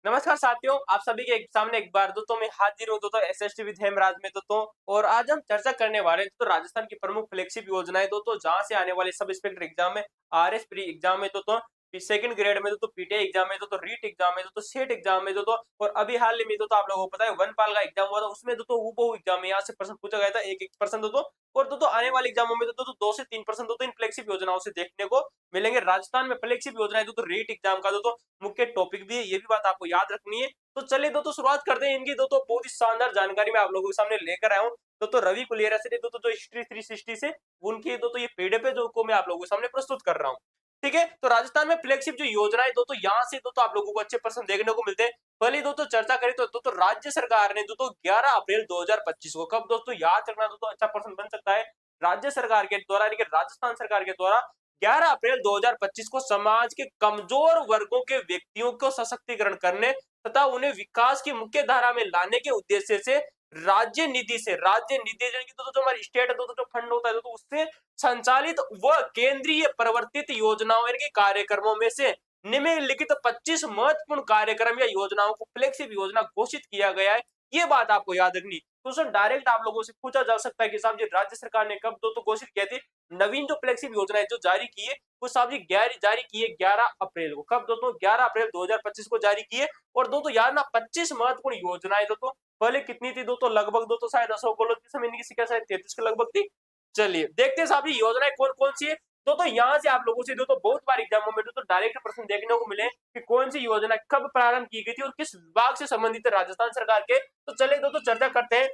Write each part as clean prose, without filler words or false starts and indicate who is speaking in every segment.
Speaker 1: नमस्कार साथियों, आप सभी के सामने एक बार दोस्तों मैं हाजिर हूँ दोस्तों एसएसटी विद हेमराज में दोस्तों। और आज हम चर्चा करने वाले हैं तो राजस्थान की प्रमुख फ्लैगशिप योजनाएं दोस्तों, जहां से आने वाले सब इंस्पेक्टर एग्जाम में, आरएस प्री एग्जाम में दोस्तों, सेकंड ग्रेड में दोस्तों, पीटीआई एग्जाम में दोस्तों, रीट एग्जाम में दोस्तों, सेट एग्जाम में दोस्तों। और अभी हाल ही में दोस्तों आप लोगों को पता है वनपाल का एग्जाम हुआ था, उसमें दोस्तों हूबहू एग्जाम में यहाँ से प्रश्न पूछा गया था, एक प्रश्न दोस्तों। और दोस्तों आने वाले एग्जामों में दोस्तों 2 से 3% दोस्तों इन फ्लैगशिप योजनाओं से देखने को मिलेंगे। राजस्थान में फ्लैगशिप योजनाएं दोस्तों रीट एग्जाम का दोस्तों मुख्य टॉपिक भी है, ये भी बात आपको याद रखनी है। तो चलिए दोस्तों शुरुआत करते हैं इनकी दोस्तों बहुत ही शानदार जानकारी मैं आप लोगों के सामने लेकर आया हूँ। दोस्तों रवि कुलियरा से दोस्तों जो हिस्ट्री 360 से उनकी दोस्तों ये पीडीएफ है जो को मैं आप लोगों के सामने प्रस्तुत कर रहा हूँ। ठीक है, तो राजस्थान में फ्लैगशिप जो योजना है दोस्तों, यहाँ से दोस्तों आप लोगों को अच्छे प्रश्न देखने को मिलते हैं। पहले दोस्तों चर्चा करें तो दोस्तों राज्य सरकार ने दोस्तों 11 अप्रैल 2025 को, कब दोस्तों याद रखना दोस्तों अच्छा प्रश्न बन सकता है, राज्य सरकार के द्वारा यानी कि राजस्थान सरकार के द्वारा 11 अप्रैल 2025 को समाज के कमजोर वर्गों के व्यक्तियों को सशक्तिकरण करने तथा उन्हें विकास की मुख्य धारा में लाने के उद्देश्य से राज्य निधि यानी कि दोस्तों जो हमारी स्टेट है दोस्तों जो फंड होता है दोस्तों उससे संचालित व केंद्रीय प्रवर्तित योजनाओं यानी कि कार्यक्रमों में से निम्नलिखित 25 महत्वपूर्ण कार्यक्रम या योजनाओं को फ्लैगशिप योजना घोषित किया गया है। ये बात आपको याद रखनी। तो सर डायरेक्ट आप लोगों से पूछा जा सकता है कि साहब जी राज्य सरकार ने कब दोस्तों घोषित किया थी, नवीन जो फ्लैगशिप योजना है जो जारी की है वो साहब जी जारी की है 11 अप्रैल को। कब दोस्तों 11 अप्रैल 2025 को जारी की है। और दोस्तों यार ना 25 महत्वपूर्ण योजनाएं दोस्तों, पहले कितनी थी दोस्तों, लगभग दोस्तों शायद अशोक गहलोत के समय इनकी संख्या शायद 33 के लगभग थी। चलिए देखते हैं साहब ये योजनाएं कौन कौन सी है। दोस्तों यहाँ से आप लोगों से दोस्तों बहुत बार एग्जामों में दोस्तों डायरेक्ट प्रश्न देखने को मिले कि कौन सी योजना कब प्रारंभ की गई थी और किस विभाग से संबंधित है राजस्थान सरकार के। तो चलिए दोस्तों चर्चा करते हैं।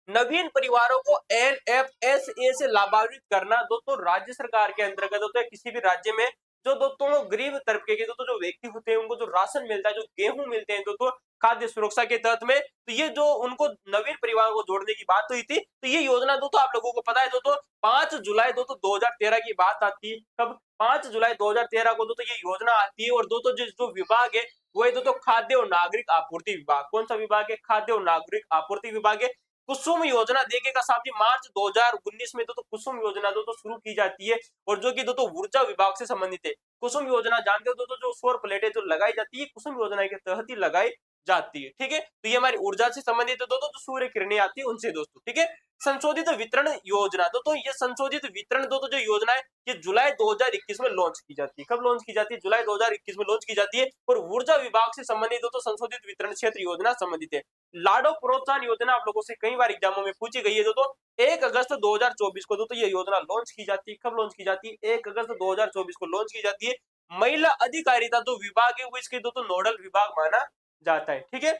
Speaker 1: नवीन परिवारों को एनएफएसए से लाभान्वित करना दोस्तों राज्य सरकार के अंतर्गत होता है। किसी भी राज्य में जो दोस्तों गरीब तबके के दोस्तों जो व्यक्ति होते हैं उनको जो राशन मिलता है, जो गेहूं मिलते हैं दोस्तों खाद्य सुरक्षा के तहत में, तो ये जो उनको नवीन परिवारों को जोड़ने की बात हुई थी, तो ये योजना दोस्तों आप लोगों को पता है दोस्तों 5 जुलाई दोस्तों 2013 की बात आती है। कब 5 जुलाई 2013 को दोस्तों ये योजना आती है। और दोस्तों जो विभाग है वो है दोस्तों खाद्य और नागरिक आपूर्ति विभाग। कौन सा विभाग है? खाद्य और नागरिक आपूर्ति विभाग है। कुसुम योजना देखिएगा साहब जी मार्च 2019 में तो कुसुम योजना तो शुरू की जाती है और जो कि दोस्तों ऊर्जा विभाग से संबंधित है। कुसुम योजना जानते हो दोस्तों, जो सौर प्लेटें जो लगाई जाती है कुसुम योजना के तहत ही लगाई जाती है। ठीक है, तो ये हमारी ऊर्जा से संबंधित है दोस्तों, जो सूर्य किरणें आती है उनसे दोस्तों। ठीक है, संशोधित वितरण योजना दोस्तों, ये संशोधित वितरण दोस्तों जो योजना है ये जुलाई 2021 में लॉन्च की जाती है। कब लॉन्च की जाती है? जुलाई 2021 में लॉन्च की जाती है। और ऊर्जा विभाग से संबंधित दोस्तों संशोधित वितरण क्षेत्र योजना संबंधित है। लाडो प्रोत्साहन योजना आप लोगों से कई बार एग्जामों में पूछी गई है दोस्तों। 1 अगस्त 2024 को दोस्तों ये योजना लॉन्च की जाती है। कब लॉन्च की जाती है? 1 अगस्त 2024 को लॉन्च की जाती है। महिला अधिकारिता जो विभाग है वो इसके दोस्तों नोडल विभाग माना जाता है। ठीक है,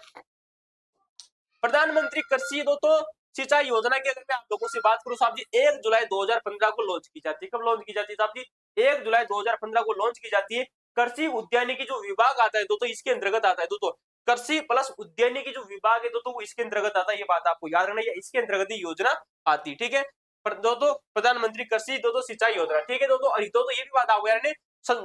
Speaker 1: प्रधानमंत्री कृषि दोस्तों सिंचाई योजना की अगर मैं आप लोगों से बात करूं साहब जी 1 जुलाई 2015 को लॉन्च की जाती है। कब लॉन्च की जाती है साहब जी? 1 जुलाई 2015 को लॉन्च की जाती है। कृषि उद्यानिकी जो विभाग आता है दोस्तों इसके अंतर्गत आता है दोस्तों। कृषि प्लस उद्यानिकी जो विभाग है दोस्तों वो इसके अंतर्गत आता है, ये बात आपको याद रखना है, इसके अंतर्गत ही योजना आती है। ठीक है, दोस्तों प्रधानमंत्री कृषि दोस्तों सिंचाई योजना। ठीक है दोस्तों, और दोस्तों ये भी बात आपको याद रखना है,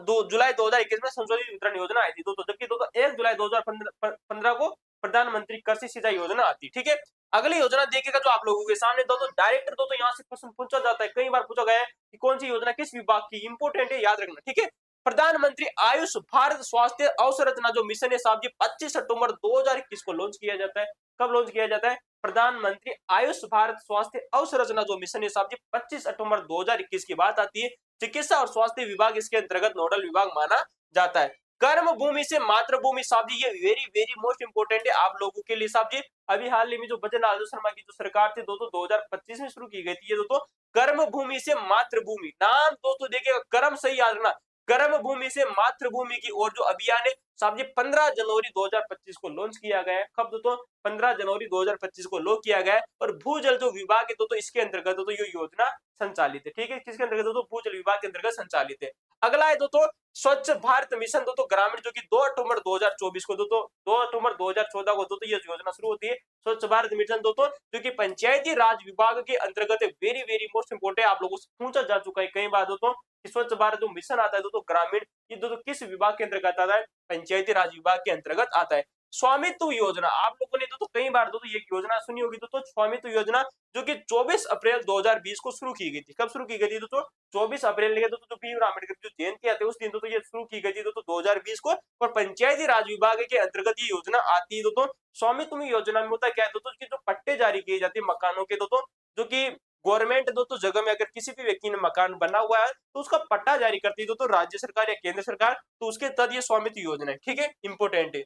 Speaker 1: 2 जुलाई 2021 में संशोधित वितरण योजना आई थी दोस्तों, जबकि दोस्तों 1 जुलाई 2015 को प्रधानमंत्री कृषि सिंचाई योजना आती है। ठीक है, अगली योजना देखिएगा जो आप लोगों के सामने दोस्तों डायरेक्टर दोस्तों यहाँ से प्रश्न पूछा जाता है, कई बार पूछा गया है कि कौन सी योजना किस विभाग की, इंपोर्टेंट है याद रखना। ठीक है, प्रधानमंत्री आयुष भारत स्वास्थ्य अवसंरचना जो मिशन है साहब जी 25 सितंबर 2021 को लॉन्च किया जाता है। कब लॉन्च किया जाता है? प्रधानमंत्री आयुष भारत स्वास्थ्य अवसंरचना जो मिशन है साहब जी 25 सितंबर 2021 की बात आती है। चिकित्सा और स्वास्थ्य विभाग इसके अंतर्गत नोडल विभाग माना जाता है। कर्म भूमि से मातृभूमि साहब जी ये वेरी वेरी मोस्ट इंपोर्टेंट है आप लोगों के लिए साहब जी। अभी हाल ही में जो भजन लाल शर्मा की जो सरकार थी दोस्तों 2025 में शुरू की गई थी ये दोस्तों कर्म भूमि से मातृभूमि, नाम दोस्तों देखिएगा कर्म सही याद रखना, कर्म भूमि से मातृभूमि की ओर जो अभियान है साहब जी 15 जनवरी 2025 को लॉन्च किया गया है। कब दोस्तों? 15 जनवरी 2025 को लॉन्च किया गया है। और भूजल जो विभाग है दोस्तों इसके अंतर्गत दोस्तों ये योजना संचालित है। ठीक है, किसके अंतर्गत दोस्तों? भूजल विभाग के अंतर्गत संचालित है। अगला है दोस्तों स्वच्छ भारत मिशन दोस्तों ग्रामीण, जो कि 2 अक्टूबर 2024 को दोस्तों 2 अक्टूबर 2014 को दोस्तों ये योजना शुरू होती है। स्वच्छ भारत मिशन दोस्तों जो कि पंचायती राज विभाग के अंतर्गत है, वेरी वेरी मोस्ट इंपोर्टेंट, आप लोगों से पूछा जा चुका है कई बार दोस्तों कि स्वच्छ भारत जो मिशन आता है दोस्तों ग्रामीण, ये दोस्तों किस विभाग के अंतर्गत आता है? पंचायती राज विभाग के अंतर्गत आता है। स्वामित्व योजना, आप लोगों ने तो कई बार तो ये योजना सुनी होगी। तो स्वामित्व योजना जो कि 24 अप्रैल 2020 को शुरू की गई थी। कब शुरू की गई थी? तो 24 अप्रैल के तो भीम अम्बेडकर की जो जयंती आती है उस दिन तो ये शुरू की गई थी तो 2020 को। और पंचायती राज विभाग के अंतर्गत ये योजना आती है। तो स्वामित्व योजना में होता क्या है? तो कि जो पट्टे जारी किए जाते हैं मकानों के, तो जो कि गवर्नमेंट दो तो जगह में अगर किसी भी व्यक्ति ने मकान बना हुआ है तो उसका पट्टा जारी करती है तो राज्य सरकार या केंद्र सरकार, तो उसके तहत ये स्वामित्व योजना है। ठीक है, इंपोर्टेंट है।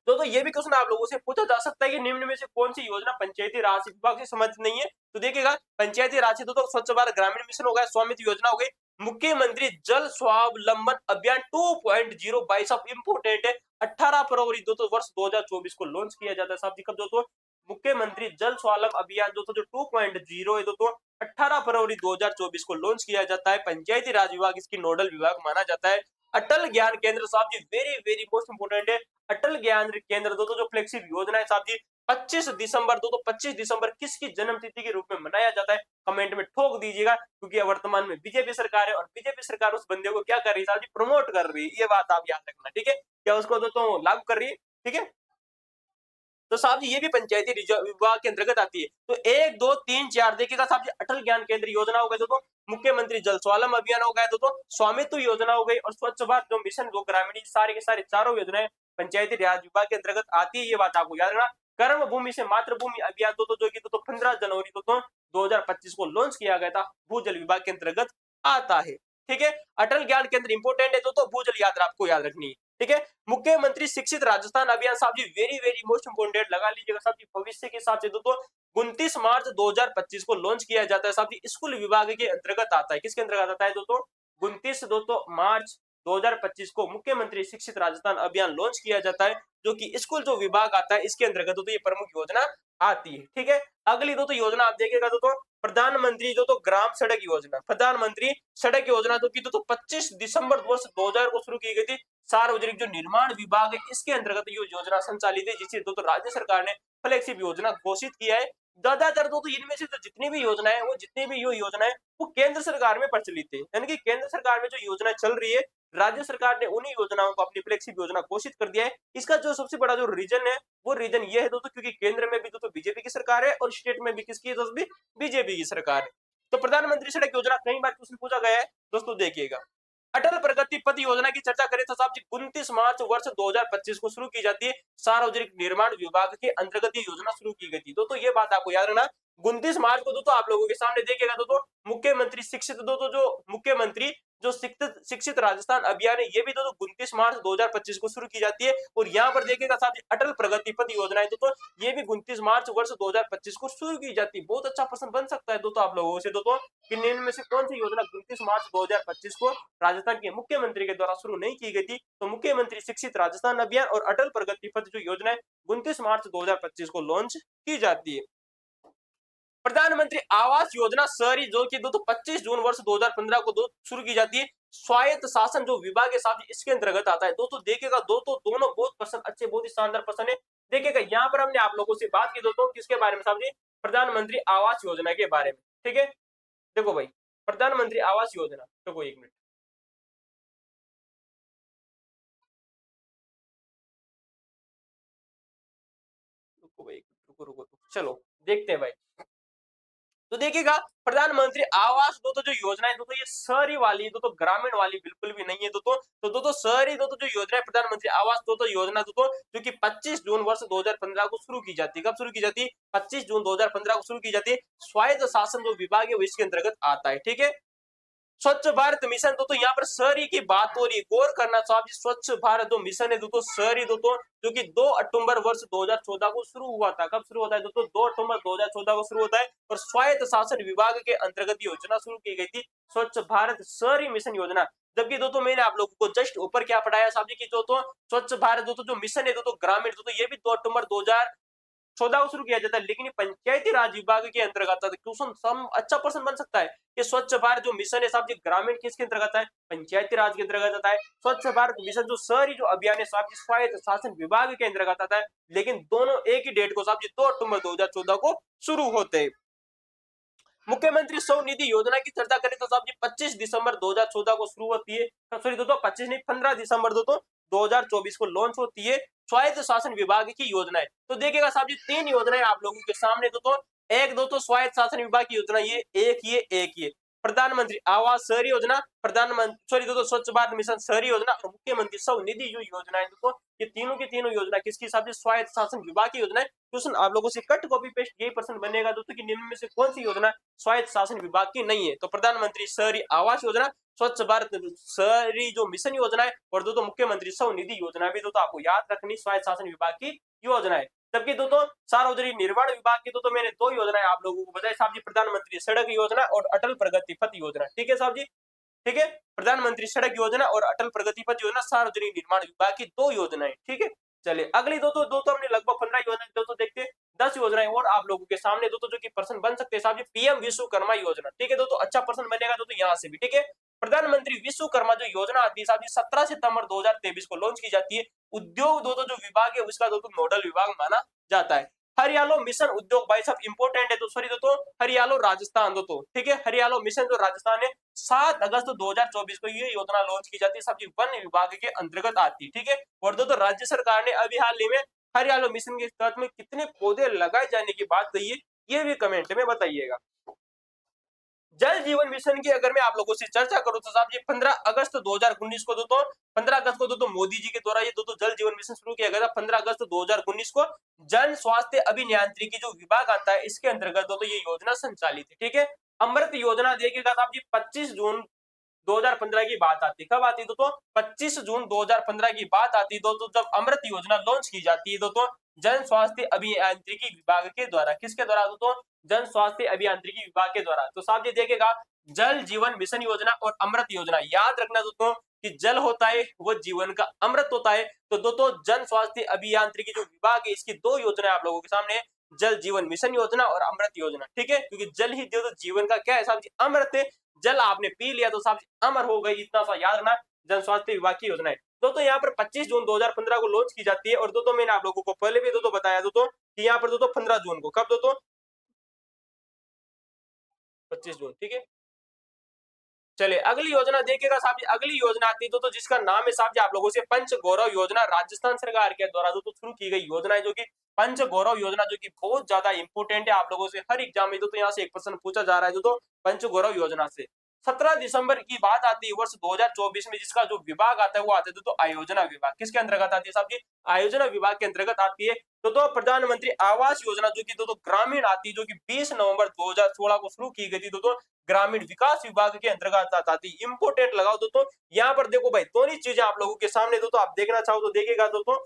Speaker 1: तो ये भी क्वेश्चन आप लोगों से पूछा जा सकता है कि निम्न में से कौन सी योजना पंचायती राज विभाग से संबंधित नहीं है? तो देखिएगा, पंचायती राज से तो स्वच्छ भारत ग्रामीण मिशन हो गया, स्वामित्व योजना हो गई, मुख्यमंत्री जल स्वावलंबन अभियान 2.0 भाई साहब इंपोर्टेंट है, 18 फरवरी वर्ष 2024 को लॉन्च किया जाता है साहब जी। कब? मुख्यमंत्री जल स्वावलंबन अभियान जो 2.0 है 18 फरवरी 2024 को लॉन्च किया जाता है। पंचायती राज विभाग इसकी नोडल विभाग माना जाता है। अटल ज्ञान केंद्र साहब जी वेरी वेरी मोस्ट इंपोर्टेंट है। अटल ज्ञान केंद्र जो फ्लैगशिप योजना है साहब जी 25 दिसंबर 25 दिसंबर किसकी जन्मतिथि के रूप में मनाया जाता है? कमेंट में ठोक दीजिएगा, क्योंकि वर्तमान में बीजेपी सरकार है और बीजेपी सरकार उस बंदे को क्या कर रही है साहब जी? प्रमोट कर रही है। ये बात आप याद रखना, ठीक है? क्या उसको तो लागू कर रही है, ठीक है? तो साहब जी ये भी पंचायती विभाग के अंतर्गत आती है। तो 1 2 3 4 देखिएगा साहब जी, अटल ज्ञान केंद्र योजना हो गई तो मुख्यमंत्री जल स्वावलंबन अभियान हो गया तो स्वामित्व योजना हो गई, और स्वच्छ भारत जो मिशन जो ग्रामीण, सारे के सारे चारों योजनाएं पंचायती राज विभाग के अंतर्गत आती है। ये बात आपको याद रखना। कर्म भूमि से मातृभूमि अभियान जो कि 15 जनवरी 2025 को लॉन्च किया गया था, भूजल विभाग के अंतर्गत आता है। ठीक है, अटल ज्ञान केंद्र इंपोर्टेंट है तो भूजल यात्रा आपको याद रखनी है। ठीक है, मुख्यमंत्री शिक्षित राजस्थान अभियान साहब जी वेरी वेरी मोस्ट इंपोर्टेंट लगा लीजिएगा साहब जी, भविष्य के हिसाब से तो 29 मार्च 2025 को लॉन्च किया जाता है साहब जी, स्कूल विभाग के अंतर्गत आता है। किसके अंतर्गत आता है? 29 मार्च 2025 को मुख्यमंत्री शिक्षित राजस्थान अभियान लॉन्च किया जाता है, जो कि स्कूल जो विभाग आता है इसके अंतर्गत तो ये प्रमुख योजना आती है। ठीक है, अगली योजना आप देखिएगा तो प्रधानमंत्री ग्राम सड़क योजना, प्रधानमंत्री सड़क योजना जो की 25 दिसंबर वर्ष 2000 को शुरू की गई थी। सार्वजनिक जो निर्माण विभाग है इसके अंतर्गत ये योजना संचालित है, जिसे राज्य सरकार ने फ्लैगशिप योजना घोषित किया है। ज्यादातर इनमें से तो जितनी भी योजना है वो जितनी भी यो योजना है वो केंद्र सरकार में प्रचलित है, यानी कि केंद्र सरकार में जो योजना चल रही है राज्य सरकार ने उन्हीं योजनाओं को अपनी फ्लैगशिप योजना घोषित कर दिया है। इसका जो सबसे बड़ा जो रीजन है वो रीजन ये है क्योंकि केंद्र में भी बीजेपी की सरकार है और स्टेट में भी किसकी है? बीजेपी की सरकार है। तो प्रधानमंत्री सड़क योजना कई बार क्वेश्चन पूछा गया है दोस्तों, देखिएगा। अटल प्रगति पथ योजना की चर्चा करें तो साहब जी 29 मार्च वर्ष 2025 को शुरू की जाती है। सार्वजनिक निर्माण विभाग के अंतर्गत ये योजना शुरू की गई थी। ये बात आपको याद रखना। 29 मार्च को आप लोगों के सामने देखिएगा मुख्यमंत्री शिक्षित जो मुख्यमंत्री जो शिक्षित राजस्थान अभियान है ये भी 29 मार्च 2025 को शुरू की जाती है। और यहाँ पर देखिएगा साहब जी अटल प्रगति पथ योजना है ये भी 29 मार्च वर्ष 2025 को शुरू की जाती है। बहुत अच्छा प्रश्न बन सकता है आप लोगों से कि निम्न में से कौन सी योजना 29 मार्च 2025 को राजस्थान के मुख्यमंत्री के द्वारा शुरू नहीं की गई थी? तो मुख्यमंत्री शिक्षित राजस्थान अभियान और अटल प्रगति पथ जो योजना है 29 मार्च 2025 को लॉन्च की जाती है। प्रधानमंत्री आवास योजना शहरी जो कि 25 जून वर्ष 2015 को शुरू की जाती है। स्वायत्त शासन जो विभाग है साहब इसके अंतर्गत आता है। देखिएगा दोनों बहुत पसंद अच्छे, बहुत ही शानदार पसंद है। देखिएगा यहाँ पर हमने आप लोगों से बात की किसके बारे में साहब जी? प्रधानमंत्री आवास योजना के बारे में। ठीक है, देखो भाई प्रधानमंत्री आवास योजना, देखो एक मिनट, रुको चलो देखते हैं भाई। देखिएगा प्रधानमंत्री आवास जो योजना है ये शहरी वाली ग्रामीण वाली बिल्कुल भी नहीं है शहरी जो योजना है प्रधानमंत्री आवास योजना जो कि 25 जून वर्ष 2015 को शुरू की जाती है। कब शुरू की जाती है? 25 जून 2015 को शुरू की जाती है। स्वायत्त शासन जो विभाग है वो इसके अंतर्गत आता है। ठीक है, स्वच्छ भारत मिशन यहाँ पर शहरी की बात हो रही है, गौर करना चाहिए। स्वच्छ भारत जो मिशन है शहरी जो कि 2 अक्टूबर वर्ष 2014 को शुरू हुआ था। कब शुरू होता है 2 अक्टूबर 2014 को शुरू होता है। और स्वायत्त शासन विभाग के अंतर्गत योजना शुरू की गई थी, स्वच्छ भारत शहरी मिशन योजना। जबकि मैंने आप लोगों को जस्ट ऊपर क्या पढ़ाया साहब जी की स्वच्छ भारत जो मिशन है ग्रामीण ये भी 2 अक्टूबर 2014 को शुरू किया जाता है। लेकिन पंचायती राज विभाग के अंतर्गत आता है। क्वेश्चन सम अच्छा प्रश्न बन सकता है कि स्वच्छ भारत जो मिशन है साहब जी ग्रामीण किसके अंतर्गत है? पंचायती राज के अंतर्गत आता है। स्वच्छ भारत मिशन जो शहरी जो अभियान है साहब जी स्वायत्त शासन विभाग के अंतर्गत आता है। लेकिन दोनों एक ही डेट को साहब जी 2 अक्टूबर 2014 को शुरू होते हैं। मुख्यमंत्री स्वनिधि योजना की चर्चा करें तो साहब जी 25 दिसंबर 2014 को शुरू होती है। सॉरी 25 नहीं 15 दिसंबर 2024 को लॉन्च होती है स्वायत्त शासन विभाग की योजनाएं। तो देखिएगा साहब जी 3 योजनाएं आप लोगों के सामने दो स्वायत्त शासन विभाग की योजना, ये प्रधानमंत्री आवास शहरी योजना, प्रधानमंत्री सॉरी दोस्तों स्वच्छ भारत मिशन शहरी योजना और मुख्यमंत्री स्वनिधि जो योजना है दोस्तों, ये तीनों की तीनों योजना किसकी हिसाब से स्वायत्त शासन विभाग की योजना है। क्वेश्चन आप लोगों से कट कॉपी पेस्ट यही प्रश्न बनेगा दोस्तों कि निम्न में से कौन सी योजना स्वायत्त शासन विभाग की नहीं है। तो प्रधानमंत्री शहरी आवास योजना, स्वच्छ भारत शहरी जो मिशन योजना है और दोस्तों मुख्यमंत्री स्वनिधि योजना भी दोस्तों आपको याद रखनी स्वायत्त शासन विभाग की योजना है। जबकि दोस्तों सार्वजनिक निर्माण विभाग की तो मैंने 2 योजनाएं आप लोगों को बताई साहब जी, प्रधानमंत्री सड़क योजना और अटल प्रगति पथ योजना। ठीक है साहब जी, ठीक है, प्रधानमंत्री सड़क योजना और अटल प्रगति पथ योजना सार्वजनिक निर्माण विभाग की 2 योजनाएं। ठीक है, चलिए अगली दोस्तों हमने लगभग 15 योजनाएं दोस्तों देखते हैं, 10 योजनाएं और आप लोगों के सामने दोस्तों जो कि प्रश्न बन सकते हैं साहब जी, पीएम विश्वकर्मा योजना। ठीक है दोस्तों, अच्छा प्रश्न बनेगा दोस्तों यहाँ से भी। ठीक है, प्रधानमंत्री विश्वकर्मा जो योजना आती है साहब जी 17 सितंबर 2023 को लॉन्च की जाती है। उद्योग दोस्तों जो विभाग है उसका दोस्तों नोडल विभाग माना जाता है। हरियालो मिशन उद्योग भाई साहब इंपोर्टेंट है तो सॉरी दोस्तों, हरियालो राजस्थान दोस्तों। ठीक है, हरियालो मिशन जो राजस्थान है 7 अगस्त 2024 को ये योजना लॉन्च की जाती है साहब जी, वन विभाग के अंतर्गत आती है। ठीक है, और दोस्तों राज्य सरकार ने अभी हाल ही में हरियालो मिशन के तहत में कितने पौधे लगाए जाने की बात कही है, ये भी कमेंट में बताइएगा। जल जीवन मिशन की अगर मैं आप लोगों से चर्चा करूं तो साहब ये 15 अगस्त 2019 को दोस्तों 15 अगस्त को दोस्तों मोदी जी के द्वारा ये दोस्तों जल जीवन मिशन शुरू किया गया था। 15 अगस्त 2019 को जन स्वास्थ्य अभियांत्रिकी जो विभाग आता है इसके अंतर्गत दोस्तों ये योजना संचालित है। ठीक है, अमृत योजना देखिएगा साहब जी 25 जून 2015 की बात आती है। कब आती है दोस्तों? 25 जून 2015 की बात आती है दोस्तों, जब अमृत योजना लॉन्च की जाती है दोस्तों जन स्वास्थ्य अभियांत्रिकी विभाग के द्वारा। किसके द्वारा दोस्तों? जन स्वास्थ्य अभियांत्रिकी विभाग के द्वारा। तो साहब ये देखेगा जल जीवन मिशन योजना और अमृत योजना, याद रखना दोस्तों कि जल होता है वो जीवन का अमृत होता है। तो दोस्तों जन स्वास्थ्य अभियांत्रिकी जो विभाग है इसकी 2 योजना आप लोगों के सामने है, जल जीवन मिशन योजना और अमृत योजना। ठीक है, क्योंकि जल ही जो जीवन का क्या है साहब जी, अमृत है। जल आपने पी लिया तो साहब अमर हो गई, इतना सा याद रखना। जन स्वास्थ्य विभाग की योजना है दोस्तों यहाँ पर 25 जून 2015 को लॉन्च की जाती है। और दोस्तों मैंने आप लोगों को पहले भी दोस्तों बताया दोस्तों कि यहाँ पर दोस्तों 15 जून को, कब दोस्तों? 25 जून। ठीक है, चलिए अगली योजना देखिएगा साहब जी, अगली योजना आती है दोस्तों जिसका नाम है साहब जी आप लोगों से पंच गौरव योजना। राजस्थान सरकार के द्वारा दोस्तों शुरू की गई योजना है जो कि पंच गौरव योजना, जो कि बहुत ज्यादा इंपोर्टेंट है। आप लोगों से हर एग्जाम में दोस्तों यहाँ से एक प्रश्न पूछा जा रहा है दोस्तों पंच गौरव योजना से। 17 दिसंबर की बात आती है वर्ष 2024 में, जिसका जो विभाग आता है वो आता है दोस्तों आयोजना विभाग। किसके अंतर्गत आती है साहब जी? आयोजना विभाग के अंतर्गत आती है। तो प्रधानमंत्री आवास योजना जो कि दोस्तों ग्रामीण आती है, जो कि 20 नवंबर 2016 को शुरू की गई थी दोस्तों, ग्रामीण विकास विभाग के अंतर्गत आती है। इंपोर्टेंट लगाओ दोस्तों, यहाँ पर देखो भाई दोनों चीजें आप लोगों के सामने दोस्तों, आप देखना चाहो तो देखिएगा दोस्तों।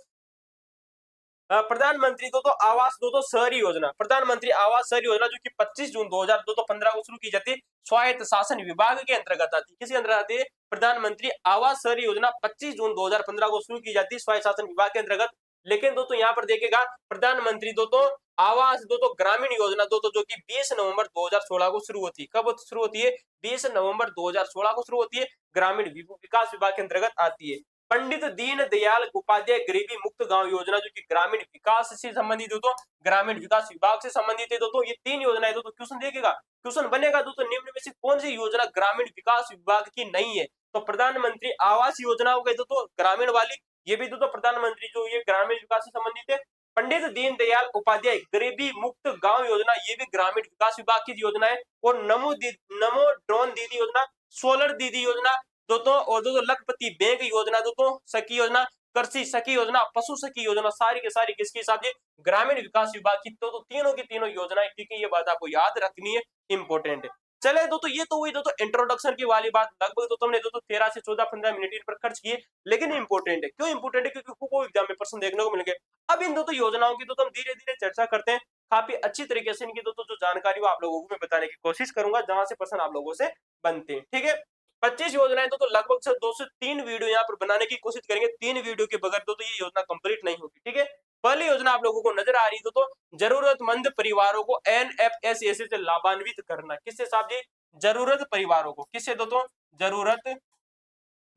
Speaker 1: प्रधानमंत्री दोस्तों आवास दोस्तों शहरी योजना, प्रधानमंत्री आवास शहरी योजना जो कि 25 जून 2015 को शुरू की जाती है, स्वायत्त शासन विभाग के अंतर्गत आती है। किसके अंतर्गत आती है? प्रधानमंत्री आवास शहरी योजना 25 जून 2015 को शुरू की जाती है स्वायत्त शासन विभाग के अंतर्गत। लेकिन दोस्तों यहाँ पर देखिएगा प्रधानमंत्री दोस्तों आवास दोस्तों ग्रामीण योजना दोस्तों जो कि 20 नवंबर 2016 को शुरू होती है। कब शुरू होती है? 20 नवंबर 2016 को शुरू होती है, ग्रामीण विकास विभाग के अंतर्गत आती है। पंडित दीनदयाल उपाध्याय गरीबी मुक्त गांव योजना जो कि ग्रामीण विकास से संबंधित दोस्तों, ग्रामीण विकास विभाग से संबंधित है दोस्तों। ये 3 योजनाएं दोस्तों क्वेश्चन देखेगा, क्वेश्चन बनेगा दोस्तों निम्न में से कौन सी योजना ग्रामीण विकास विभाग की नहीं है? तो प्रधानमंत्री आवास योजना हो गई दोस्तों ग्रामीण वाली, ये भी दोस्तों प्रधानमंत्री जो ये ग्रामीण विकास से संबंधित है। पंडित दीनदयाल उपाध्याय गरीबी मुक्त गांव योजना, ये भी ग्रामीण विकास विभाग की योजना है। और नमो ड्रोन दीदी योजना, सोलर दीदी योजना दोस्तों, और दोस्तों लखपति बैंक योजना दोस्तों, सखी योजना, कृषि सखी योजना, पशु सखी योजना, सारी के सारी किसके हिसाब से? ग्रामीण विकास विभाग की। तो तीनों की तीनों योजनाएं, ठीक है, ये बात आपको याद रखनी है, इंपोर्टेंट है। चले दोस्तों ये तो हुई दोस्तों इंट्रोडक्शन की वाली बात, लगभग तो तुमने दोस्तों 13 से 14-15 मिनट इन पर खर्च किए, लेकिन इंपोर्टेंट है। क्यों इंपोर्टेंट है? क्योंकि को एग्जाम में प्रश्न देखने को मिलेंगे। अब इन दोस्तों योजनाओं की तो हम धीरे धीरे चर्चा करते हैं, काफी अच्छी तरीके से इनकी दोस्तों जो जानकारी वो आप लोगों को मैं बताने की कोशिश करूंगा, जहां से प्रश्न आप लोगों से बनते हैं। ठीक है, 25 योजनाएं तो लगभग से 2 से 3 वीडियो यहाँ पर बनाने की कोशिश करेंगे। 3 वीडियो के बगैर तो ये योजना कंप्लीट नहीं होगी। ठीक है, पहली योजना आप लोगों को नजर आ रही है तो जरूरतमंद परिवारों को एनएफएसए से लाभान्वित करना। किससे साहब जी? जरूरत परिवारों को। किससे दोस्तों? जरूरत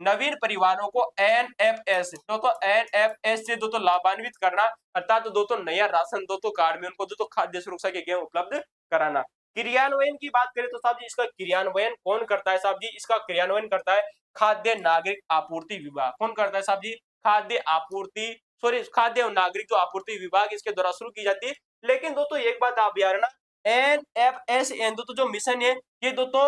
Speaker 1: नवीन परिवारों को एनएफएस दोस्तों, एनएफएस से दोस्तों लाभान्वित करना, अर्थात दोस्तों नया राशन दोस्तों कार्ड में उनको दोस्तों खाद्य सुरक्षा के गेहूं उपलब्ध कराना। क्रियान्वयन की बात करें तो साहब जी इसका क्रियान्वयन कौन करता है? साहब जी इसका क्रियान्वयन करता है खाद्य नागरिक आपूर्ति विभाग। कौन करता है साहब जी? खाद्य आपूर्ति खाद्य और नागरिक जो आपूर्ति विभाग इसके द्वारा शुरू की जाती है। लेकिन दोस्तों एक बात आप याद रखना, NFSN दोस्तों जो मिशन है ये दोस्तों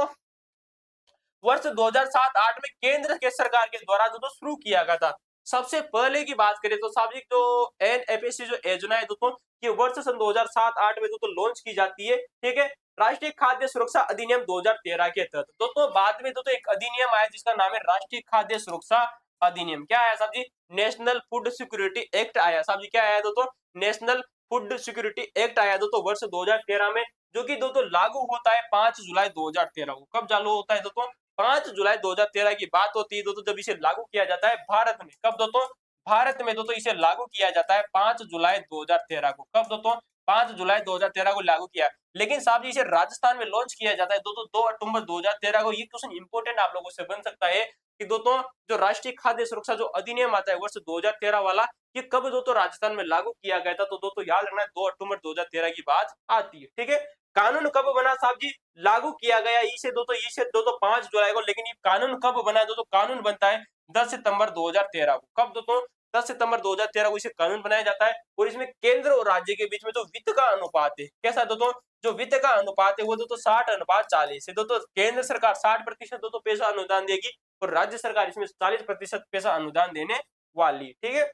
Speaker 1: वर्ष 2007-8 में केंद्र के सरकार के द्वारा जो शुरू किया गया था। सबसे पहले की बात करें तो साहब जी जो NFSC जो योजना है दोस्तों ये वर्ष सन 2007-8 में दोस्तों लॉन्च की जाती है, ठीक है। राष्ट्रीय खाद्य सुरक्षा अधिनियम 2013 के तहत दोस्तों बाद में दोस्तों एक अधिनियम आया जिसका नाम है राष्ट्रीय खाद्य सुरक्षा अधिनियम। क्या आया साहब जी? नेशनल फूड सिक्योरिटी एक्ट आया साहब जी। क्या आया दोस्तों? नेशनल फूड सिक्योरिटी एक्ट आया दोस्तों वर्ष 2013 में, जो कि दोस्तों लागू होता है 5 जुलाई 2013 को। कब चालू होता है दोस्तों? 5 जुलाई 2013 की बात होती है दोस्तों जब इसे लागू किया जाता है भारत में। कब दोस्तों? भारत में दोस्तों इसे लागू किया जाता है 5 जुलाई 2013 को। कब दोस्तों? 5 जुलाई 2013 को लागू किया। लेकिन साहब जी इसे राजस्थान में लॉन्च किया जाता है दोस्तों 2 अक्टूबर 2013 को। ये क्वेश्चन इंपॉर्टेंट आप लोगों से बन सकता है कि दोस्तों जो राष्ट्रीय खाद्य सुरक्षा जो अधिनियम आता है वर्ष 2013 वाला, ये कब दोस्तों राजस्थान में लागू किया गया था? तो दोस्तों याद रखना 2 अक्टूबर 2013 की बात आती है, ठीक है। कानून कब बना साहब जी? लागू किया गया इसे दोस्तों 5 जुलाई को। लेकिन ये कानून कब बना? दोस्तों कानून बनता है 10 सितंबर 2013 को। कब दोस्तों? 10 सितंबर 2013 को इसे कानून बनाया जाता है। और इसमें केंद्र और राज्य के बीच में जो वित्त का अनुपात है, कैसा दोस्तों? जो वित्त का अनुपात है वो दोस्तों 60:40 है। दोस्तों केंद्र सरकार 60% दोस्तों पैसा अनुदान देगी और राज्य सरकार इसमें 40% पैसा अनुदान देने वाली, ठीक है।